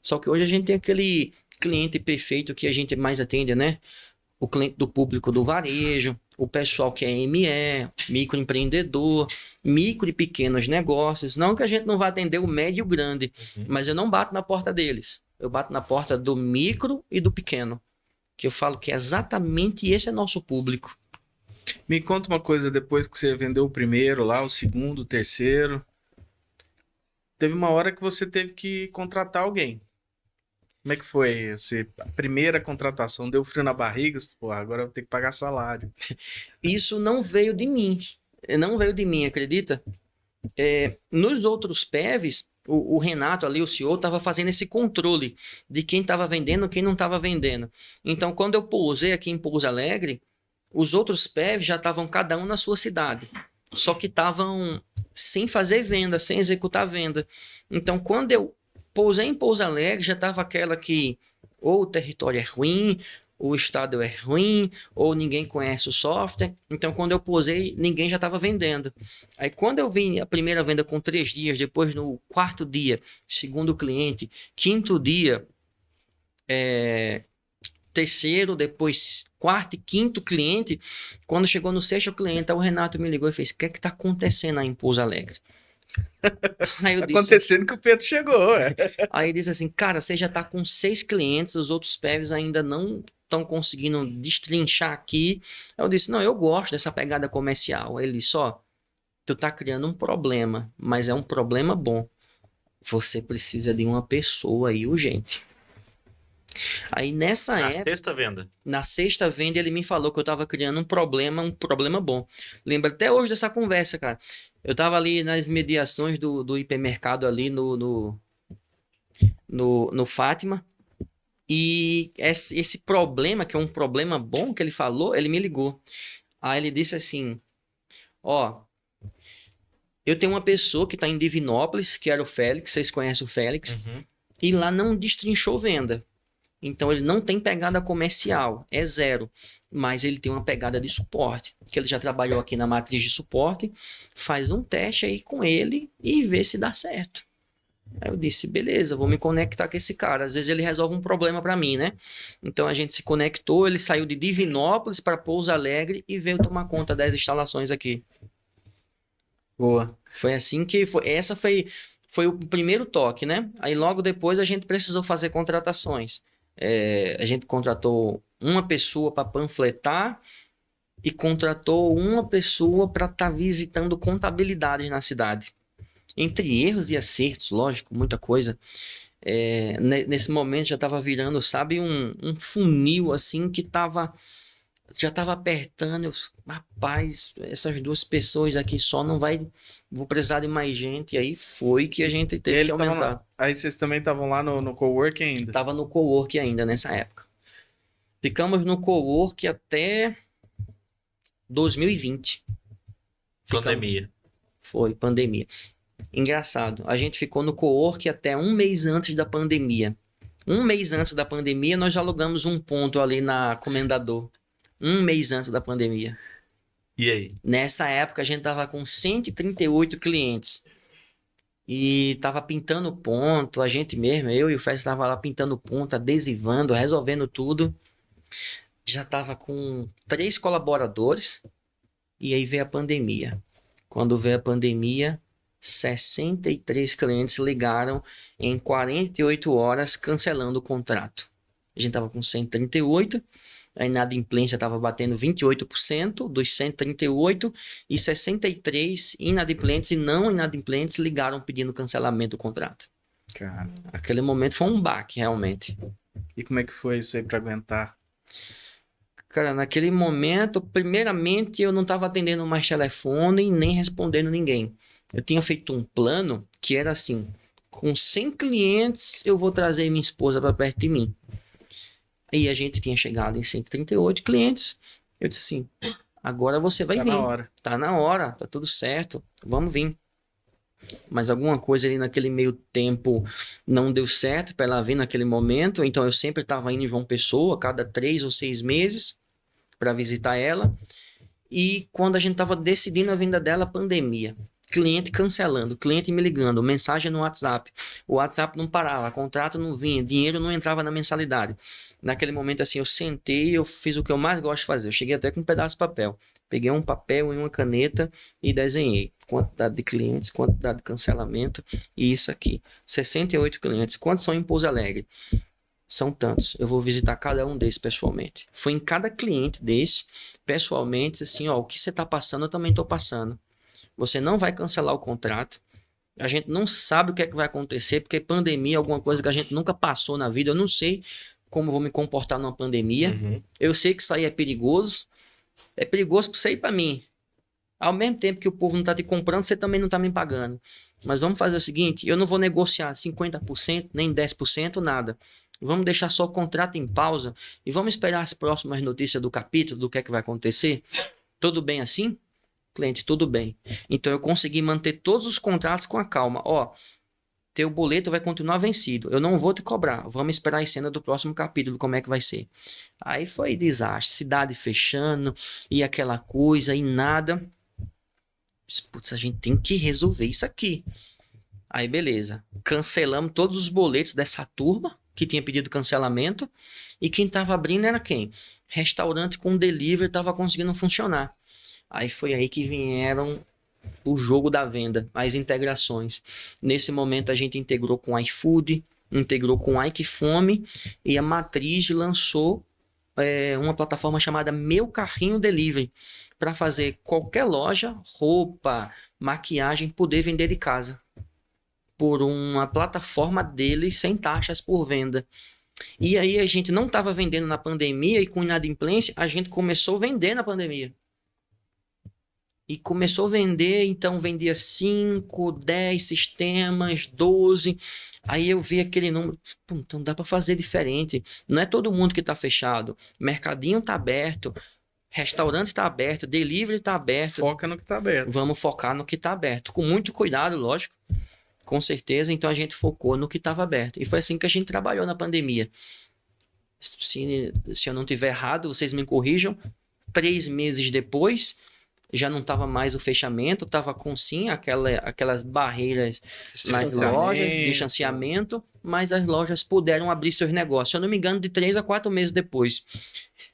Só que hoje a gente tem aquele cliente perfeito que a gente mais atende, né? O cliente do público do varejo, o pessoal que é ME, microempreendedor, micro e pequenos negócios. Não que a gente não vá atender o médio e o grande, mas eu não bato na porta deles. Eu bato na porta do micro e do pequeno. Que eu falo que exatamente esse é nosso público. Me conta uma coisa, depois que você vendeu o primeiro lá, o segundo, o terceiro, teve uma hora que você teve que contratar alguém. Como é que foi? A primeira contratação deu frio na barriga? Pô, agora eu vou ter que pagar salário. Isso não veio de mim. Não veio de mim, acredita? Nos outros PEVs, o Renato ali, o CEO, estava fazendo esse controle de quem estava vendendo e quem não estava vendendo. Então, quando eu pousei aqui em Pouso Alegre, os outros PEVs já estavam cada um na sua cidade. Só que estavam sem fazer venda, sem executar venda. Então, quando eu pousei em Pouso Alegre, já estava aquela que ou o território é ruim, o estado é ruim, ou ninguém conhece o software. Então, quando eu pousei, ninguém já estava vendendo. Aí, quando eu vim a primeira venda com 3 dias, depois no 4º dia, segundo cliente, 5º dia, terceiro, depois 4º e 5º cliente, quando chegou no 6º cliente, o Renato me ligou e fez: o que é que está acontecendo aí em Pouso Alegre? Aí eu disse, Acontecendo que o Pedro chegou, Aí ele disse assim, cara, você já está com 6 clientes, os outros PEVs ainda não estão conseguindo destrinchar aqui. Aí eu disse, não, eu gosto dessa pegada comercial. Aí ele disse, tu tá criando um problema, mas é um problema bom. Você precisa de uma pessoa aí urgente. Aí nessa Na época, sexta venda. na 6ª venda, ele me falou que eu tava criando um problema bom. Lembra até hoje dessa conversa, cara. Eu tava ali nas mediações do hipermercado ali no Fátima. E esse problema, que é um problema bom que ele falou, ele me ligou. Aí ele disse assim, eu tenho uma pessoa que tá em Divinópolis, que era o Félix, vocês conhecem o Félix, e lá não destrinchou venda. Então ele não tem pegada comercial, é 0. Mas ele tem uma pegada de suporte, que ele já trabalhou aqui na matriz de suporte. Faz um teste aí com ele e vê se dá certo. Aí eu disse, beleza, vou me conectar com esse cara. Às vezes ele resolve um problema para mim, né? Então a gente se conectou, ele saiu de Divinópolis para Pouso Alegre e veio tomar conta das instalações aqui. Boa. Foi assim que foi. Essa foi o primeiro toque, né? Aí logo depois a gente precisou fazer contratações. A gente contratou uma pessoa para panfletar e contratou uma pessoa para estar visitando contabilidades na cidade. Entre erros e acertos, lógico, muita coisa. Nesse momento já estava virando, sabe, um funil assim que estava já tava apertando, rapaz, essas duas pessoas aqui só não vai, vou precisar de mais gente, e aí foi que a gente E teve que eles estavam aumentar. lá. Aí vocês também estavam lá no coworking ainda. Tava no cowork ainda nessa época. Ficamos no cowork até 2020. Ficamos- Pandemia. Foi, pandemia. Engraçado, a gente ficou no cowork até um mês antes da pandemia. Um mês antes da pandemia, nós alugamos um ponto ali na Comendador. Um mês antes da pandemia. E aí? Nessa época, a gente tava com 138 clientes. E tava pintando ponto, a gente mesmo, eu e o Fest tava lá pintando ponto, adesivando, resolvendo tudo. Já tava com 3 colaboradores. E aí veio a pandemia. Quando veio a pandemia, 63 clientes ligaram em 48 horas cancelando o contrato. A gente estava com 138, a inadimplência estava batendo 28% dos 138 e 63 inadimplentes e não inadimplentes ligaram pedindo cancelamento do contrato. Cara, Aquele momento foi um baque, realmente. e como é que foi isso aí pra aguentar? Cara, naquele momento, primeiramente, eu não estava atendendo mais telefone e nem respondendo ninguém. Eu tinha feito um plano que era assim: com 100 clientes, eu vou trazer minha esposa para perto de mim. E a gente tinha chegado em 138 clientes. Eu disse assim: agora você vai Tá vir. na hora. Tá na hora, tá tudo certo, vamos vir. Mas alguma coisa ali naquele meio tempo não deu certo para ela vir naquele momento. Então eu sempre estava indo em João Pessoa, a cada 3 ou 6 meses, para visitar ela. E quando a gente estava decidindo a vinda dela, pandemia. Cliente cancelando, cliente me ligando, mensagem no WhatsApp. O WhatsApp não parava, contrato não vinha, dinheiro não entrava na mensalidade. Naquele momento, assim, eu sentei, eu fiz o que eu mais gosto de fazer. Eu cheguei até com um pedaço de papel. Peguei um papel e uma caneta e desenhei quantidade de clientes, quantidade de cancelamento e isso aqui. 68 clientes. Quantos são em Pouso Alegre? São tantos. Eu vou visitar cada um desses pessoalmente. Foi em cada cliente desse, pessoalmente, assim, ó, o que você está passando, eu também estou passando. Você não vai cancelar o contrato. A gente não sabe o que é que vai acontecer, porque pandemia é alguma coisa que a gente nunca passou na vida. Eu não sei como vou me comportar numa pandemia. Uhum. Eu sei que isso aí é perigoso. É perigoso para você e para mim. Ao mesmo tempo que o povo não está te comprando, você também não está me pagando. Mas vamos fazer o seguinte, eu não vou negociar 50%, nem 10%, nada. Vamos deixar só o contrato em pausa e vamos esperar as próximas notícias do capítulo, do que é que vai acontecer. Tudo bem assim? Cliente, tudo bem. Então eu consegui manter todos os contratos com a calma. Ó, teu boleto vai continuar vencido. Eu não vou te cobrar. Vamos esperar a cena do próximo capítulo, como é que vai ser. Aí foi desastre, cidade fechando e aquela coisa e nada. Putz, a gente tem que resolver isso aqui. Aí beleza, cancelamos todos os boletos dessa turma que tinha pedido cancelamento e quem tava abrindo era quem? Restaurante com delivery tava conseguindo funcionar. Aí foi aí que vieram o jogo da venda, as integrações. Nesse momento a gente integrou com o iFood, integrou com o Ike Fome e a Matriz lançou uma plataforma chamada Meu Carrinho Delivery para fazer qualquer loja, roupa, maquiagem, poder vender de casa por uma plataforma deles sem taxas por venda. E aí a gente não estava vendendo na pandemia e com inadimplência, a gente começou a vender na pandemia. E começou a vender, então vendia 5, 10 sistemas, 12. Aí eu vi aquele número, então dá para fazer diferente. Não é todo mundo que está fechado. Mercadinho está aberto, restaurante está aberto, delivery está aberto. Foca no que tá aberto. Vamos focar no que está aberto. Com muito cuidado, lógico. Com certeza, então a gente focou no que estava aberto. E foi assim que a gente trabalhou na pandemia. Se eu não estiver errado, vocês me corrijam. 3 meses depois, já não estava mais o fechamento, estava com sim aquelas barreiras nas lojas, distanciamento, mas as lojas puderam abrir seus negócios. Se eu não me engano, de 3 a 4 meses depois.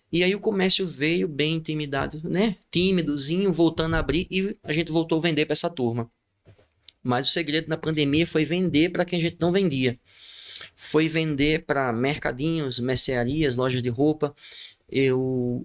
E aí o comércio veio bem intimidado, né? Tímidozinho, voltando a abrir e a gente voltou a vender para essa turma. Mas o segredo na pandemia foi vender para quem a gente não vendia. Foi vender para mercadinhos, mercearias, lojas de roupa.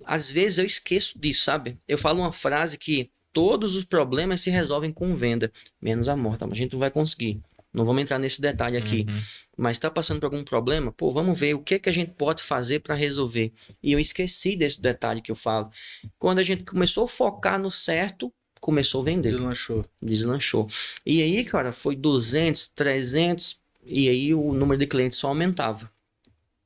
Às vezes eu esqueço disso, sabe? Eu falo uma frase que todos os problemas se resolvem com venda, menos a morte, mas a gente não vai conseguir. Não vamos entrar nesse detalhe aqui. Uhum. Mas está passando por algum problema? Pô, vamos ver o que que a gente pode fazer para resolver. E eu esqueci desse detalhe que eu falo. Quando a gente começou a focar no certo, começou a vender. Deslanchou. Deslanchou. E aí, cara, foi 200, 300, e aí o número de clientes só aumentava.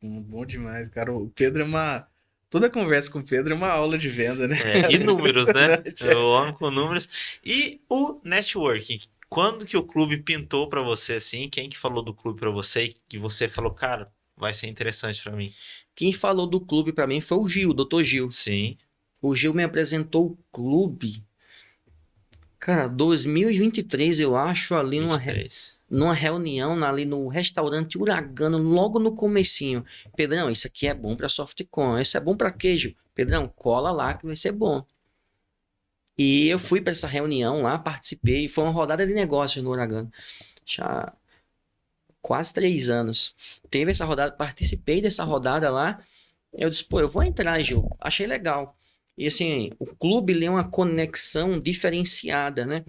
Bom demais, cara. O Pedro é uma. Toda conversa com o Pedro é uma aula de venda, né? E números, né? Verdade. O homem com números. E o networking. Quando que o clube pintou pra você assim? Quem que falou do clube pra você e que você falou, cara, vai ser interessante pra mim? Quem falou do clube para mim foi o Gil, o Dr. Gil. Sim, O Gil me apresentou o clube, cara, 2023, eu acho, ali 23. numa reunião ali no restaurante Uragano, logo no comecinho. Pedrão, isso aqui é bom para Softcom, isso é bom para queijo. Pedrão, cola lá que vai ser bom. E eu fui para essa reunião lá, participei, foi uma rodada de negócios no Uragano. Já quase 3 anos. Teve essa rodada, participei dessa rodada lá. Eu disse, pô, eu vou entrar, Gil. Achei legal. E assim, o clube ele é uma conexão diferenciada, né?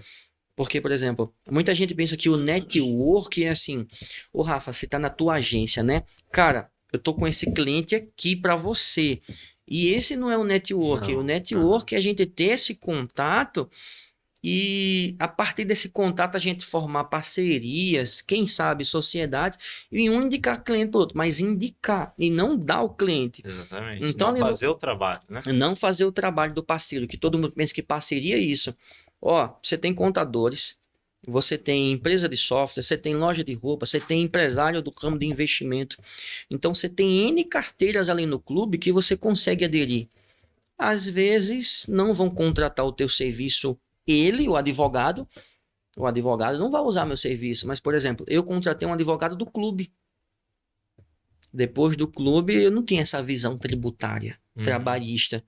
Porque, por exemplo, muita gente pensa que o network é assim, ô Rafa, você tá na tua agência, né? Cara, eu tô com esse cliente aqui para você. E esse não é o network. Não. O network é a gente ter esse contato e a partir desse contato a gente formar parcerias, quem sabe sociedades, e um indicar cliente pro outro, mas indicar e não dar ao cliente. Exatamente. Então, Não ali no- fazer o trabalho, né? não fazer o trabalho do parceiro, que todo mundo pensa que parceria é isso. Ó, você tem contadores, você tem empresa de software, você tem loja de roupa, você tem empresário do ramo de investimento. Então você tem N carteiras ali no clube que você consegue aderir. Às vezes não vão contratar o teu serviço ele, o advogado não vai usar meu serviço, mas por exemplo, eu contratei um advogado do clube. Depois do clube, eu não tinha essa visão tributária, trabalhista.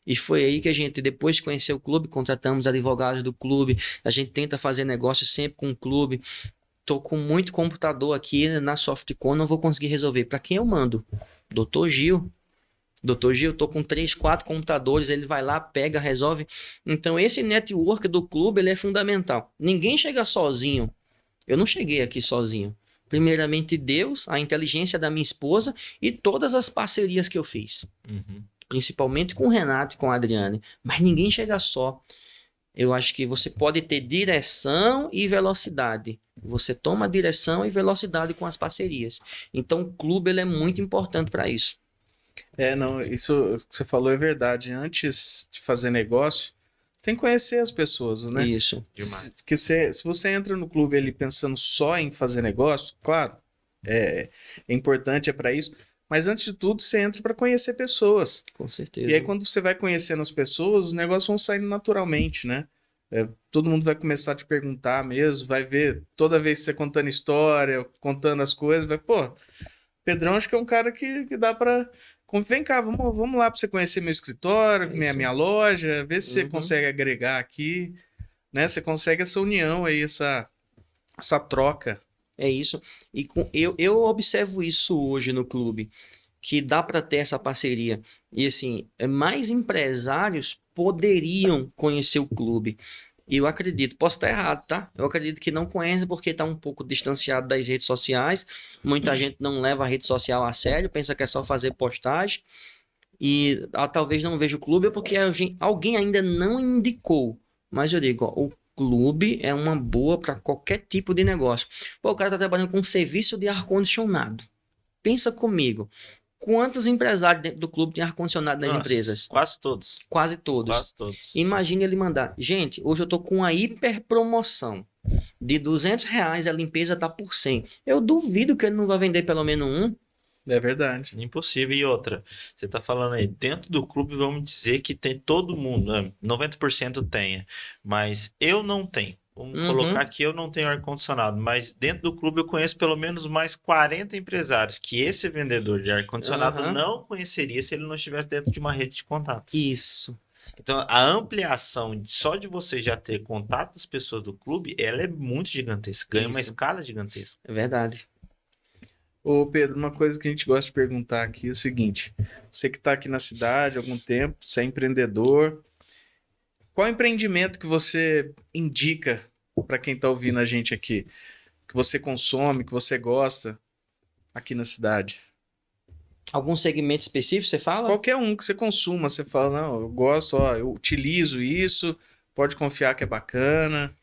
E foi aí que a gente, depois de conhecer o clube, contratamos advogados do clube. A gente tenta fazer negócio sempre com o clube. Tô com muito computador aqui na Softcom, não vou conseguir resolver. Para quem eu mando? Doutor Gil. Doutor Gil, tô com 3, 4 computadores, ele vai lá, pega, resolve. Então, esse network do clube, ele é fundamental. Ninguém chega sozinho. Eu não cheguei aqui sozinho. Primeiramente Deus, a inteligência da minha esposa e todas as parcerias que eu fiz. Uhum. Principalmente com o Renato e com a Adriane. Mas ninguém chega só. Eu acho que você pode ter direção e velocidade. Você toma direção e velocidade com as parcerias. Então o clube ele é muito importante para isso. Não, isso que você falou é verdade. Antes de fazer negócio, tem que conhecer as pessoas, né? Isso. Demais. Se você entra no clube ali pensando só em fazer negócio, claro, é importante, é para isso. Mas antes de tudo, você entra para conhecer pessoas. Com certeza. E aí, quando você vai conhecendo as pessoas, os negócios vão saindo naturalmente, né? Todo mundo vai começar a te perguntar mesmo, vai ver toda vez que você contando história, contando as coisas, vai, pô, Pedrão acho que é um cara que dá para. Vem cá, vamos lá para você conhecer meu escritório, É isso. minha loja, ver se você Uhum. consegue agregar aqui, né? Você consegue essa união aí, essa troca. É isso. E eu observo isso hoje no clube, que dá para ter essa parceria. E assim, mais empresários poderiam conhecer o clube. E eu acredito, posso estar errado, tá? Eu acredito que não conhece porque está um pouco distanciado das redes sociais. Muita gente não leva a rede social a sério, pensa que é só fazer postagem. E talvez não veja o clube porque alguém ainda não indicou. Mas eu digo, ó, o clube é uma boa para qualquer tipo de negócio. Pô, o cara tá trabalhando com serviço de ar-condicionado. Pensa comigo. Quantos empresários dentro do clube têm ar-condicionado nas Nossa, empresas? Quase todos. Quase todos. Quase todos. Imagine ele mandar. Gente, hoje eu tô com uma hiper promoção. De R$ 200 a limpeza tá por 100. Eu duvido que ele não vai vender pelo menos um. É verdade. Impossível. E outra, você tá falando aí, dentro do clube, vamos dizer que tem todo mundo, né? 90% tenha, mas eu não tenho. Vamos colocar que eu não tenho ar-condicionado, mas dentro do clube eu conheço pelo menos mais 40 empresários que esse vendedor de ar-condicionado Uhum. não conheceria se ele não estivesse dentro de uma rede de contatos. Isso. Então, a ampliação só de você já ter contato das pessoas do clube, ela é muito gigantesca, ganha uma Isso. escala gigantesca. É verdade. Ô Pedro, uma coisa que a gente gosta de perguntar aqui é o seguinte: você que está aqui na cidade há algum tempo, você é empreendedor, qual empreendimento que você indica para quem está ouvindo a gente aqui? que você consome, que você gosta aqui na cidade? Algum segmento específico você fala? Qualquer um que você consuma, você fala, não, eu gosto, ó, eu utilizo isso, pode confiar que é bacana.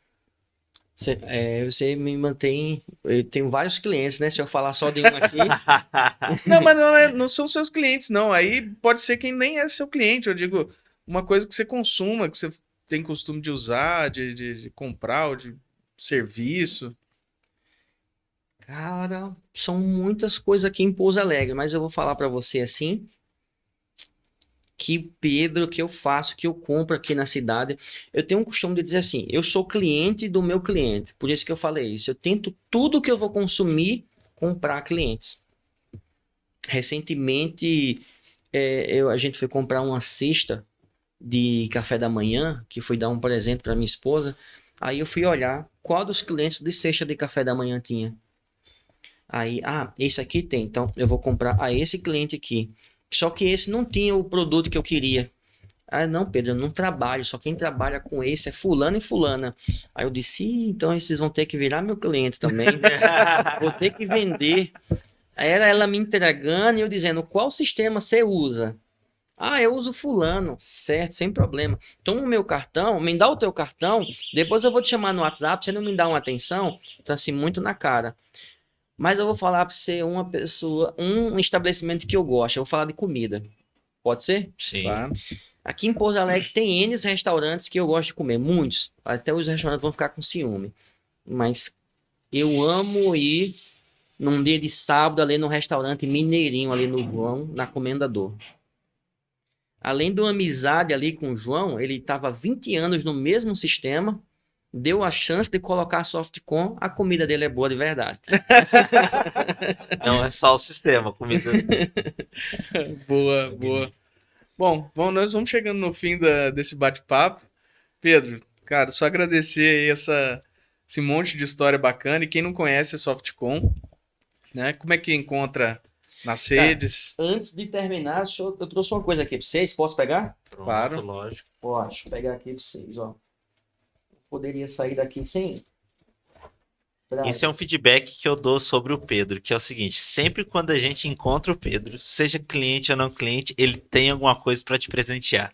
Você me mantém. Eu tenho vários clientes, né? Se eu falar só de um aqui. Não, mas não são seus clientes, não. Aí pode ser quem nem é seu cliente. Eu digo, uma coisa que você consuma, que você tem costume de usar, de comprar, ou de serviço. Cara, são muitas coisas aqui em Pouso Alegre, mas eu vou falar pra você assim. Que Pedro, que eu faço, que eu compro aqui na cidade. Eu tenho um costume de dizer assim: eu sou cliente do meu cliente. Por isso que eu falei isso. Eu tento tudo que eu vou consumir comprar clientes. Recentemente, a gente foi comprar uma cesta de café da manhã, que fui dar um presente para minha esposa. Aí eu fui olhar qual dos clientes de cesta de café da manhã tinha. Aí, esse aqui tem, então eu vou comprar a esse cliente aqui. Só que esse não tinha o produto que eu queria. Ah, não, Pedro, eu não trabalho, só quem trabalha com esse é fulano e fulana. Aí eu disse, então esses vão ter que virar meu cliente também. Vou ter que vender. Aí era ela me entregando e eu dizendo, qual sistema você usa? Ah, eu uso fulano. Certo, sem problema. Toma o meu cartão, me dá o teu cartão, depois eu vou te chamar no WhatsApp, você não me dá uma atenção? Então assim, muito na cara. Mas eu vou falar para você uma pessoa, um estabelecimento que eu gosto. Eu vou falar de comida. Pode ser? Sim. Tá? Aqui em Pouso Alegre tem N restaurantes que eu gosto de comer. Muitos. Até os restaurantes vão ficar com ciúme. Mas eu amo ir num dia de sábado ali no restaurante mineirinho ali no João, na Comendador. Além de uma amizade ali com o João, ele estava 20 anos no mesmo sistema. Deu a chance de colocar a Softcom, a comida dele é boa de verdade. Não é só o sistema, a comida. Boa, boa. Bom, nós vamos chegando no fim desse bate-papo. Pedro, cara, só agradecer aí esse monte de história bacana. E quem não conhece a Softcom, né? Como é que encontra nas redes? Antes de terminar, eu trouxe uma coisa aqui para vocês. Posso pegar? Pronto, Claro. lógico. Ó, deixa eu pegar aqui para vocês, ó. Poderia sair daqui sem. Isso é um feedback que eu dou sobre o Pedro, que é o seguinte: sempre quando a gente encontra o Pedro, seja cliente ou não cliente, ele tem alguma coisa para te presentear.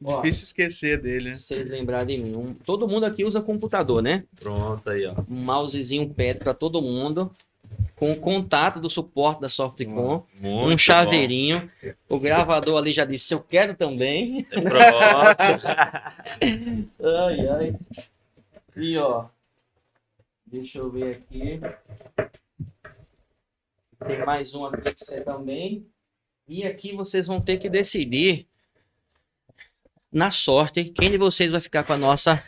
Ó, Difícil esquecer dele, né? vocês lembrarem de mim. Todo mundo aqui usa computador, né? Pronto aí, ó. Um mousezinho pad para todo mundo. Com o contato do suporte da Softcom. Muito Um chaveirinho. O gravador ali já disse: eu quero também. bom. Pronto. Ai, ai. E ó. Deixa eu ver aqui. Tem mais um aqui para você também. E aqui vocês vão ter que decidir, na sorte, quem de vocês vai ficar com a nossa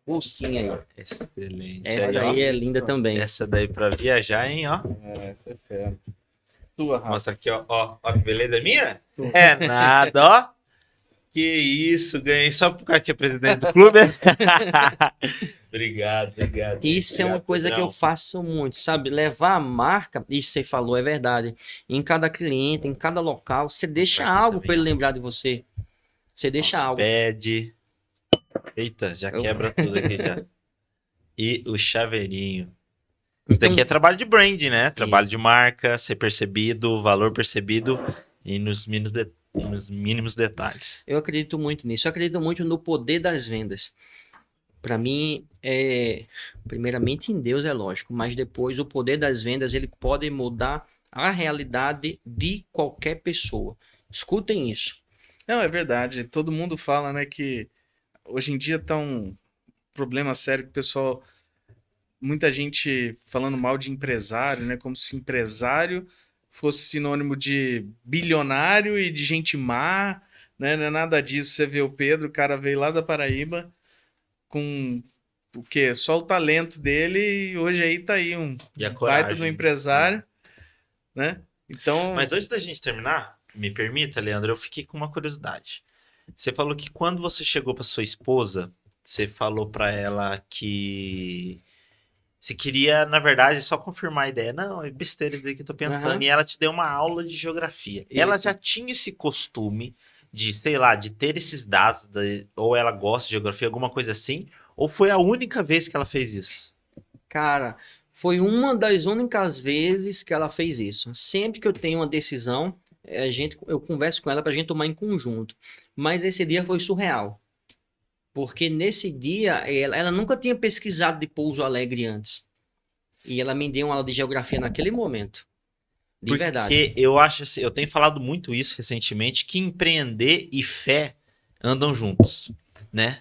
bolsinha aí. Excelente. Essa Aí, daí ó. é linda também. Essa daí pra viajar, hein, ó. Essa é fera. Tua, Rafa. Mostra aqui, ó. Ó que beleza minha? É nada, ó. Que isso, ganhei só por causa que é presidente do clube. Obrigado. Isso é uma Obrigado, coisa que eu Pedrão. faço muito, sabe? Levar a marca, isso você falou, é verdade. Em cada cliente, em cada local, você deixa aqui algo também, para ele ó. lembrar de você. Você deixa algo. Pad. Eita, já quebra tudo aqui já. E o chaveirinho. Isso Então, daqui é trabalho de brand, né? Trabalho Isso. de marca, ser percebido, valor percebido e nos mínimos detalhes. eu acredito muito nisso. Eu acredito muito no poder das vendas. Para mim, primeiramente em Deus é lógico, mas depois o poder das vendas ele pode mudar a realidade de qualquer pessoa. Escutem isso. Não, é verdade. Todo mundo fala, né, que hoje em dia tá um problema sério que o pessoal, muita gente falando mal de empresário, né, como se empresário fosse sinônimo de bilionário e de gente má, né? Não é nada disso. Você vê o Pedro, o cara veio lá da Paraíba com o quê? Só o talento dele e hoje aí tá aí um E a baita coragem. do empresário, né? Então, Mas antes da gente terminar, me permita, Leandro, eu fiquei com uma curiosidade. Você falou que quando você chegou para sua esposa, você falou para ela que você queria, na verdade, só confirmar a ideia. Não, é besteira isso aí que eu tô pensando. Aham. E ela te deu uma aula de geografia. Isso. Ela já tinha esse costume de, sei lá, de ter esses dados, ou ela gosta de geografia, alguma coisa assim, Ou foi a única vez que ela fez isso? Cara, foi uma das únicas vezes que ela fez isso. Sempre que eu tenho uma decisão, eu converso com ela pra gente tomar em conjunto. Mas esse dia foi surreal. Porque nesse dia, ela nunca tinha pesquisado de Pouso Alegre antes. E ela me deu uma aula de geografia naquele momento. De verdade. Porque eu acho assim, eu tenho falado muito isso recentemente, que empreender e fé andam juntos, né?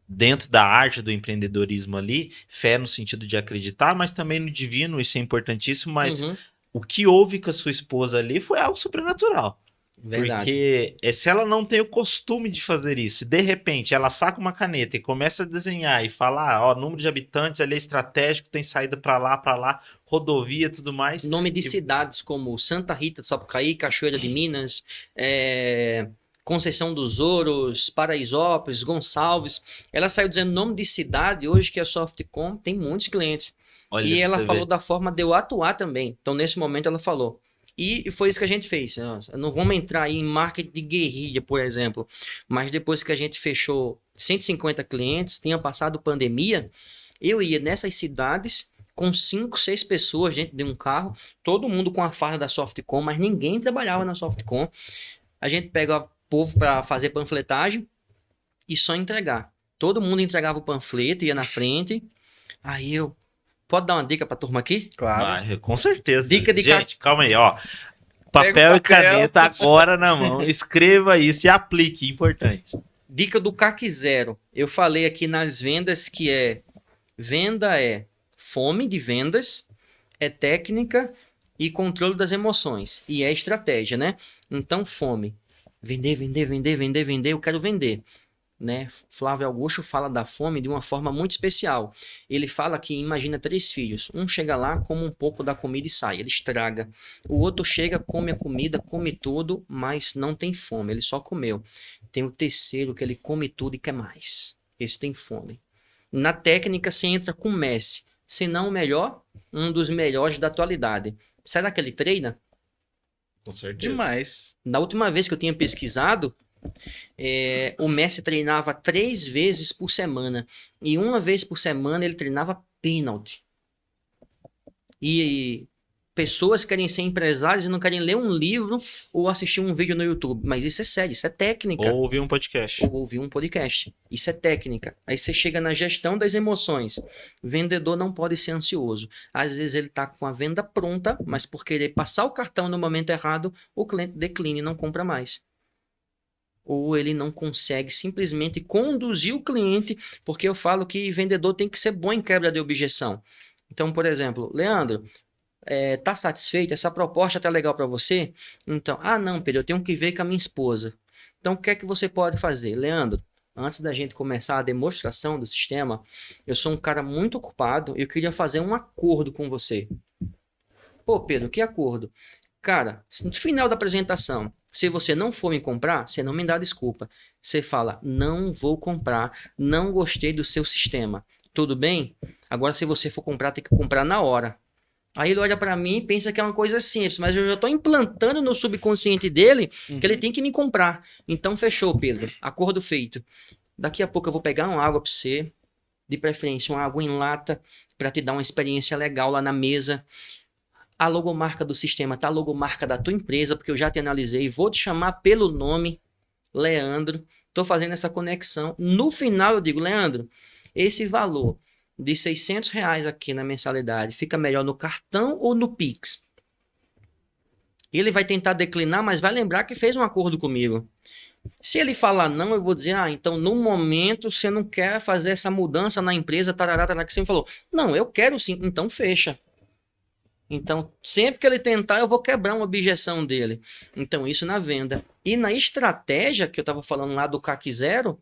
Dentro da arte do empreendedorismo ali, fé no sentido de acreditar, mas também no divino, isso é importantíssimo, mas Uhum, o que houve com a sua esposa ali foi algo sobrenatural. verdade. Porque se ela não tem o costume de fazer isso, de repente ela saca uma caneta e começa a desenhar e falar, ó, número de habitantes ali é estratégico, tem saída para lá, rodovia e tudo mais. Nome de cidades como Santa Rita do Sapucaí, Cachoeira de Minas, é, Conceição dos Ouros, Paraisópolis, Gonçalves. Ela saiu dizendo nome de cidade, hoje que a Softcom tem muitos clientes. Olha, E pra ela você falou ver. da forma de eu atuar também. Então, nesse momento, ela falou. E foi isso que a gente fez. Nossa, não vamos entrar aí em marketing de guerrilha, por exemplo. Mas depois que a gente fechou 150 clientes, tinha passado pandemia, eu ia nessas cidades com 5, 6 pessoas dentro de um carro, todo mundo com a farda da Softcom, mas ninguém trabalhava na Softcom. A gente pega o povo para fazer panfletagem e só entregar. Todo mundo entregava o panfleto, ia na frente. Aí eu, pode dar uma dica pra turma aqui? Claro. Vai, com certeza. Dica de Gente, calma aí, ó. Pega Papel o e papel. caneta agora na mão. Escreva isso e aplique, importante. Dica do CAC zero. Eu falei aqui nas vendas que venda é fome de vendas, é técnica e controle das emoções. E é estratégia, né? Então, fome. Vender, vender, vender, vender, vender, eu quero vender. Né? Flávio Augusto fala da fome de uma forma muito especial. Ele fala que imagina 3 filhos. Um chega lá, come um pouco da comida e sai, ele estraga. O outro chega, come a comida, come tudo, mas não tem fome, ele só comeu. Tem o terceiro que ele come tudo e quer mais. Esse tem fome. Na técnica, você entra com Messi. Se não o melhor, um dos melhores da atualidade. Será que ele treina? Com certeza. Demais. Na última vez que eu tinha pesquisado, o Messi treinava 3 vezes por semana. E uma vez por semana ele treinava pênalti. E pessoas querem ser empresários e não querem ler um livro ou assistir um vídeo no YouTube. Mas isso é sério, isso é técnica. Ou ouvir um podcast. Ou ouvir um podcast. Isso é técnica. Aí você chega na gestão das emoções. Vendedor não pode ser ansioso. Às vezes ele está com a venda pronta, mas por querer passar o cartão no momento errado, o cliente declina e não compra mais. Ou ele não consegue simplesmente conduzir o cliente, porque eu falo que vendedor tem que ser bom em quebra de objeção. Então, por exemplo, Leandro, tá satisfeito? Essa proposta tá legal para você? Então, não, Pedro, eu tenho que ver com a minha esposa. Então, o que é que você pode fazer? Leandro, antes da gente começar a demonstração do sistema, eu sou um cara muito ocupado e eu queria fazer um acordo com você. Pô, Pedro, que acordo? Cara, no final da apresentação, se você não for me comprar, você não me dá desculpa. Você fala, não vou comprar, não gostei do seu sistema. Tudo bem? Agora, se você for comprar, tem que comprar na hora. Aí ele olha pra mim e pensa que é uma coisa simples, mas eu já tô implantando no subconsciente dele que ele tem que me comprar. Então, fechou, Pedro. Acordo feito. Daqui a pouco eu vou pegar uma água pra você, de preferência uma água em lata, pra te dar uma experiência legal lá na mesa. A logomarca do sistema tá a logomarca da tua empresa, porque eu já te analisei. Vou te chamar pelo nome, Leandro. Tô fazendo essa conexão. No final eu digo, Leandro, esse valor de R$ 600 aqui na mensalidade fica melhor no cartão ou no Pix? Ele vai tentar declinar, mas vai lembrar que fez um acordo comigo. Se ele falar não, eu vou dizer, então no momento você não quer fazer essa mudança na empresa, tarará, tarará, que você me falou. Não, eu quero sim, então fecha. Então, sempre que ele tentar, eu vou quebrar uma objeção dele. Então, isso na venda. E na estratégia, que eu estava falando lá do CAC zero,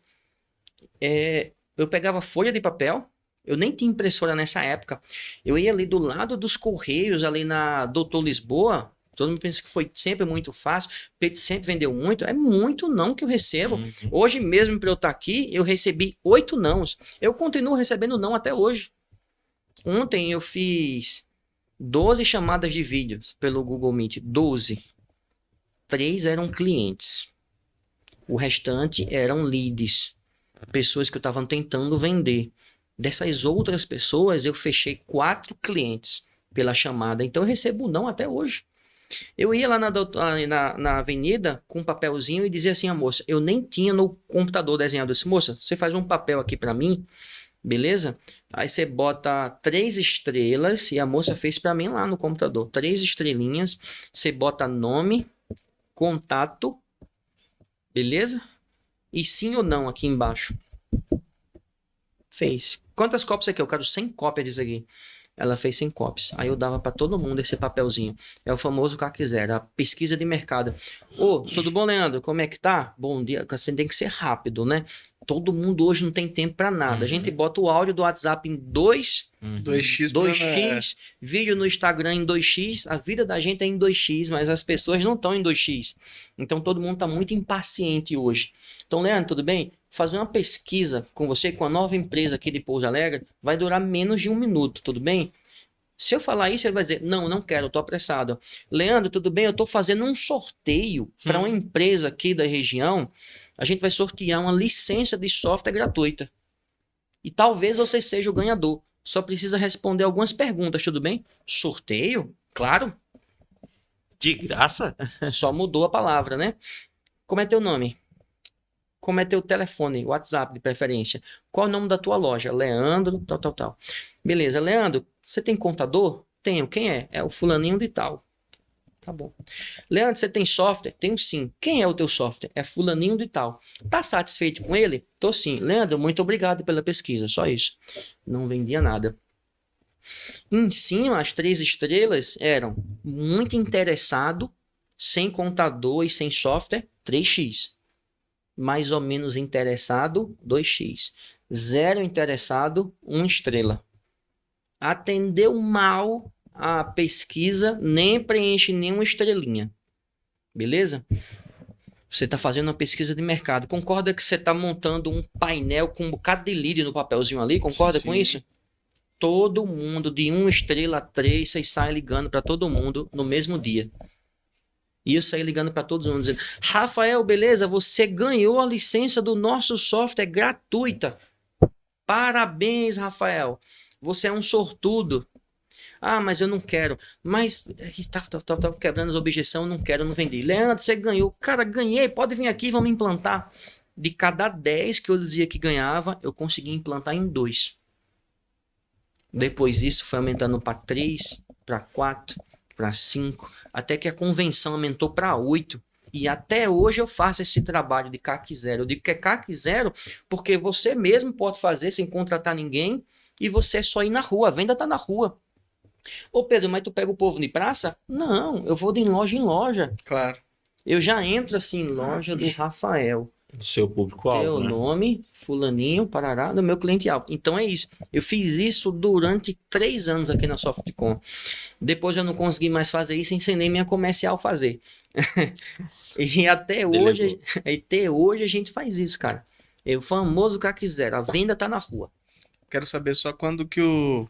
eu pegava folha de papel, eu nem tinha impressora nessa época, eu ia ali do lado dos Correios, ali na Doutor Lisboa, todo mundo pensa que foi sempre muito fácil, Pedro sempre vendeu muito, é muito não que eu recebo. Hoje mesmo, para eu estar aqui, eu recebi 8 nãos. Eu continuo recebendo não até hoje. Ontem eu fiz 12 chamadas de vídeos pelo Google Meet. 12. 3 eram clientes. O restante eram leads. Pessoas que eu estava tentando vender. Dessas outras pessoas, eu fechei 4 clientes pela chamada. Então, eu recebo não até hoje. Eu ia lá na avenida com um papelzinho e dizia assim à moça, eu nem tinha no computador desenhado. Eu disse, moça, você faz um papel aqui para mim, beleza? Aí você bota 3 estrelas e a moça fez para mim lá no computador. 3 estrelinhas, você bota nome, contato, beleza? E sim ou não aqui embaixo. Fez. Quantas cópias você quer? Eu quero 100 cópias disso aqui. Ela fez 100 cópias. Aí eu dava para todo mundo esse papelzinho. É o famoso CAC0, a pesquisa de mercado. Ô, tudo bom, Leandro? Como é que tá? Bom dia. Você tem que ser rápido, né? Todo mundo hoje não tem tempo para nada. A gente bota o áudio do WhatsApp em 2x, vídeo no Instagram em 2x. A vida da gente é em 2x, mas as pessoas não estão em 2x. Então todo mundo está muito impaciente hoje. Então, Leandro, tudo bem? Fazer uma pesquisa com você, com a nova empresa aqui de Pouso Alegre, vai durar menos de 1 minuto, tudo bem? Se eu falar isso, ele vai dizer, não quero, eu tô apressado. Leandro, tudo bem? Eu tô fazendo um sorteio para uma empresa aqui da região. A gente vai sortear uma licença de software gratuita. E talvez você seja o ganhador. Só precisa responder algumas perguntas, tudo bem? Sorteio? Claro. De graça? Só mudou a palavra, né? Como é teu nome? Como é teu telefone, WhatsApp de preferência? Qual é o nome da tua loja? Leandro, tal. Beleza, Leandro, você tem contador? Tenho. Quem é? É o fulaninho de tal. Tá bom. Leandro, você tem software? Tenho sim. Quem é o teu software? É fulaninho de tal. Tá satisfeito com ele? Tô sim. Leandro, muito obrigado pela pesquisa. Só isso. Não vendia nada. Em cima, as 3 estrelas eram muito interessado, sem contador e sem software, 3x. Mais ou menos interessado, 2x. 0 interessado, 1 estrela. Atendeu mal a pesquisa, nem preenche nenhuma estrelinha. Beleza? Você está fazendo uma pesquisa de mercado. Concorda que você está montando um painel com um bocado de lead no papelzinho ali? Concorda com isso? Todo mundo, de 1 estrela a 3, vocês saem ligando para todo mundo no mesmo dia. E eu saí ligando para todos mundo dizendo, Rafael, beleza? Você ganhou a licença do nosso software gratuita. Parabéns, Rafael. Você é um sortudo. Ah, mas eu não quero. Mas tá quebrando as objeções, não quero, não vendi. Leandro, você ganhou. Cara, ganhei, pode vir aqui, vamos implantar. De cada 10 que eu dizia que ganhava, eu consegui implantar em 2. Depois disso foi aumentando para 3, para 4, para 5, até que a convenção aumentou para 8. E até hoje eu faço esse trabalho de CAC 0. Eu digo que é CAC 0 porque você mesmo pode fazer sem contratar ninguém e você é só ir na rua, a venda está na rua. Ô Pedro, mas tu pega o povo de praça? Não, eu vou de loja em loja. Claro. Eu já entro assim, loja do Rafael. Do seu público-alvo, Teu né? nome, fulaninho, parará, do meu cliente-alvo. Então é isso. Eu fiz isso durante 3 anos aqui na Softcom. Depois eu não consegui mais fazer isso, ensinei minha comercial a fazer. E até hoje a gente faz isso, cara. É o famoso CAC 0. A venda tá na rua. Quero saber só quando que o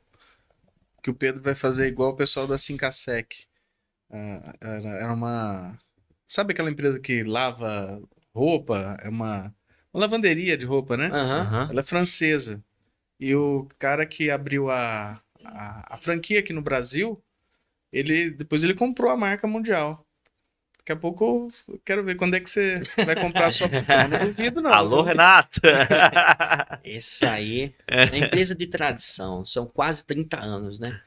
Pedro vai fazer igual o pessoal da Sincasec. Era uma... Sabe aquela empresa que lava roupa? É uma lavanderia de roupa, né? Aham. Ela é francesa. E o cara que abriu a franquia aqui no Brasil, depois ele comprou a marca mundial. Daqui a pouco eu quero ver quando é que você vai comprar a Softcom. Não duvido, não. Alô, Renato! Essa aí é uma empresa de tradição. São quase 30 anos, né?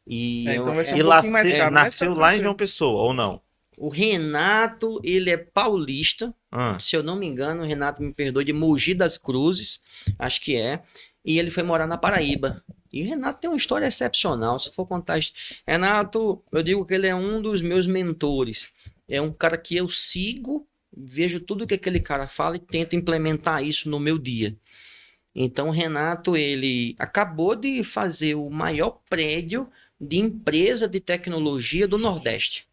E Então vai ser E um lá, pouquinho mais caro. mas nasceu tá lá em tranquilo. João Pessoa, ou não? o Renato, ele é paulista. Ah, Se eu não me engano, o Renato me perdoe, de Mogi das Cruzes, acho que é. E ele foi morar na Paraíba. E o Renato tem uma história excepcional. Se for contar. Renato, eu digo que ele é um dos meus mentores. É um cara que eu sigo, vejo tudo que aquele cara fala e tento implementar isso no meu dia. Então, o Renato, ele acabou de fazer o maior prédio de empresa de tecnologia do Nordeste.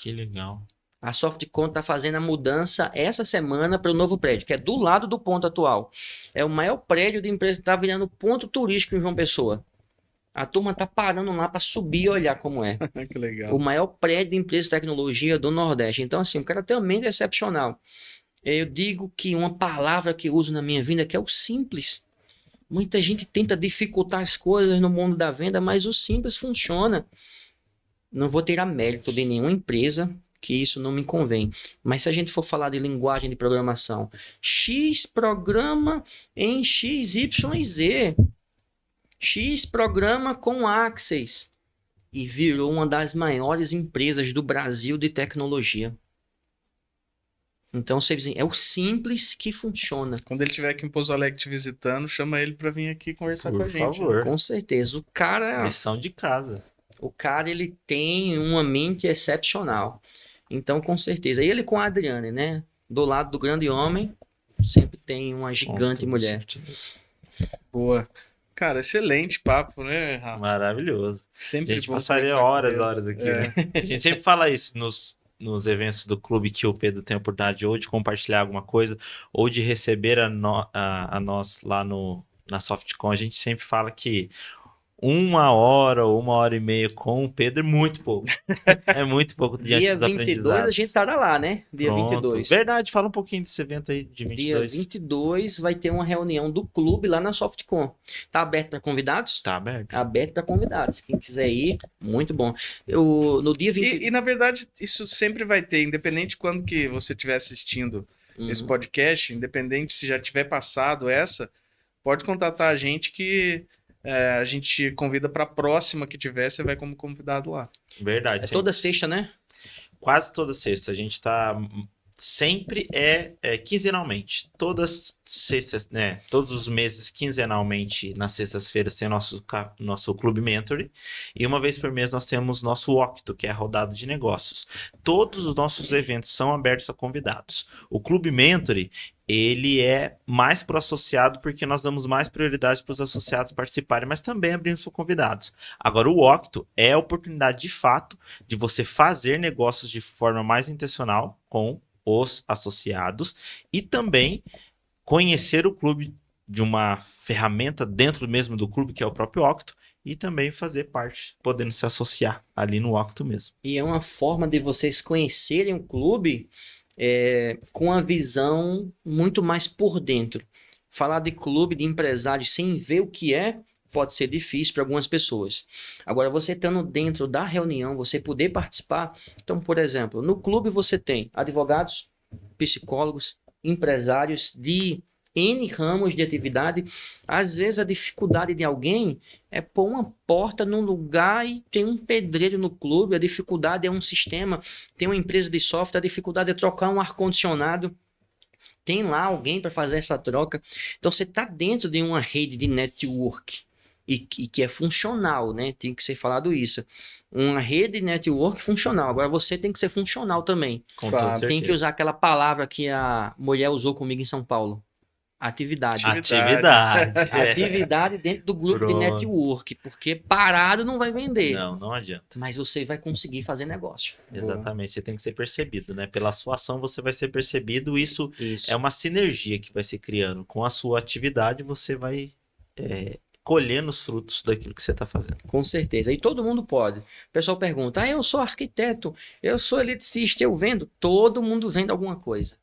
que legal. A Softcom está fazendo a mudança essa semana para o novo prédio, que é do lado do ponto atual. É o maior prédio de empresa que está virando ponto turístico em João Pessoa. A turma está parando lá para subir e olhar como é. Que legal. O maior prédio de empresa de tecnologia do Nordeste. Então, assim, o cara tem uma mente excepcional. Eu digo que uma palavra que eu uso na minha vida que é o simples. Muita gente tenta dificultar as coisas no mundo da venda, mas o simples funciona. Não vou tirar mérito de nenhuma empresa, que isso não me convém. Mas se a gente for falar de linguagem de programação, X programa em XYZ, X programa com Access, e virou uma das maiores empresas do Brasil de tecnologia. Então, é o simples que funciona. Quando ele estiver aqui em Pouso Alegre te visitando, chama ele para vir aqui conversar com a gente. Por favor. Com certeza. O cara, Lição de casa. ele tem uma mente excepcional. Então, com certeza. Ele com a Adriane, né? Do lado do grande homem, sempre tem uma gigante mulher. Boa. Cara, excelente papo, né, Rafa? Maravilhoso. Sempre A gente bom passaria horas aqui, né? A gente sempre fala isso nos eventos do clube, que o Pedro tem a oportunidade ou de compartilhar alguma coisa, ou de receber a nós lá na Softcon. A gente sempre fala que 1 hora ou 1h30 com o Pedro é muito pouco. É muito pouco diante Dia dos 22 aprendizados. a gente estará lá, né? Dia Pronto. 22. Verdade, fala um pouquinho desse evento aí de 22. Dia 22 vai ter uma reunião do clube lá na Softcon. Tá aberto para convidados? Tá aberto. Tá aberto para convidados. Quem quiser ir, muito bom. No dia 20... E na verdade, isso sempre vai ter, independente de quando que você estiver assistindo esse podcast, independente se já tiver passado pode contatar a gente que a gente convida para a próxima que tiver, você vai como convidado lá. Verdade. É toda sexta, né? Quase toda sexta. A gente tá... Sempre quinzenalmente. Todas sextas, né? Todos os meses, quinzenalmente, nas sextas-feiras, tem nosso Clube Mentoring. E uma vez por mês nós temos nosso Octo, que é a rodada de negócios. Todos os nossos eventos são abertos a convidados. O Clube Mentoring, ele é mais para o associado, porque nós damos mais prioridade para os associados participarem, mas também abrimos para convidados. Agora, o Octo é a oportunidade de fato de você fazer negócios de forma mais intencional com os associados e também conhecer o clube de uma ferramenta dentro mesmo do clube, que é o próprio Octo, e também fazer parte, podendo se associar ali no Octo mesmo. E é uma forma de vocês conhecerem o clube com a visão muito mais por dentro. Falar de clube, de empresário, sem ver o que pode ser difícil para algumas pessoas. Agora, você estando dentro da reunião, você poder participar. Então, por exemplo, no clube você tem advogados, psicólogos, empresários de N ramos de atividade. Às vezes a dificuldade de alguém é pôr uma porta num lugar e tem um pedreiro no clube. A dificuldade é um sistema, tem uma empresa de software, a dificuldade é trocar um ar-condicionado. Tem lá alguém para fazer essa troca. Então você está dentro de uma rede de network e que é funcional, né? Tem que ser falado isso. Uma rede de network funcional. Agora você tem que ser funcional também. Claro, tem que usar aquela palavra que a mulher usou comigo em São Paulo. Atividade. Atividade dentro do grupo de network, porque parado não vai vender. Não adianta. Mas você vai conseguir fazer negócio. Exatamente, você tem que ser percebido, né? Pela sua ação você vai ser percebido, isso. É uma sinergia que vai se criando. Com a sua atividade você vai colhendo os frutos daquilo que você está fazendo. Com certeza, e todo mundo pode. O pessoal pergunta, eu sou arquiteto, eu sou eletricista, eu vendo. Todo mundo vende alguma coisa.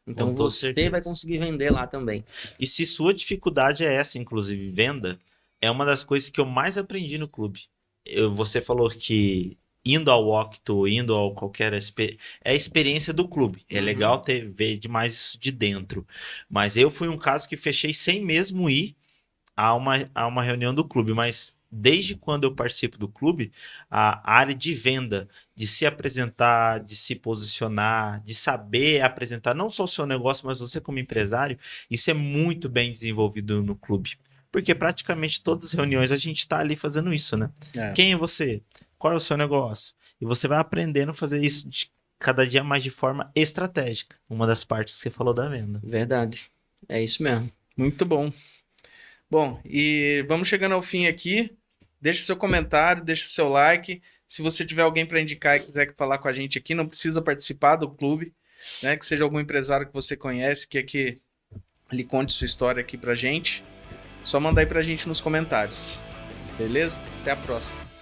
Então você vai conseguir vender lá também. E se sua dificuldade é essa, inclusive venda, é uma das coisas que eu mais aprendi no clube. Você falou que indo ao Octo, indo a qualquer... é a experiência do clube. É legal ver demais isso de dentro. Mas eu fui um caso que fechei sem mesmo ir a uma reunião do clube. Mas desde quando eu participo do clube, a área de venda, de se apresentar, de se posicionar, de saber apresentar não só o seu negócio, mas você como empresário, isso é muito bem desenvolvido no clube. Porque praticamente todas as reuniões a gente está ali fazendo isso, né? Quem é você? Qual é o seu negócio? E você vai aprendendo a fazer isso cada dia mais de forma estratégica. Uma das partes que você falou da venda. Verdade. É isso mesmo. Muito bom. Bom, e vamos chegando ao fim aqui. Deixa seu comentário, deixa seu like. Se você tiver alguém para indicar e quiser falar com a gente aqui, não precisa participar do clube, né? Que seja algum empresário que você conhece, que ele conte sua história aqui pra gente. Só manda aí pra gente nos comentários. Beleza? Até a próxima.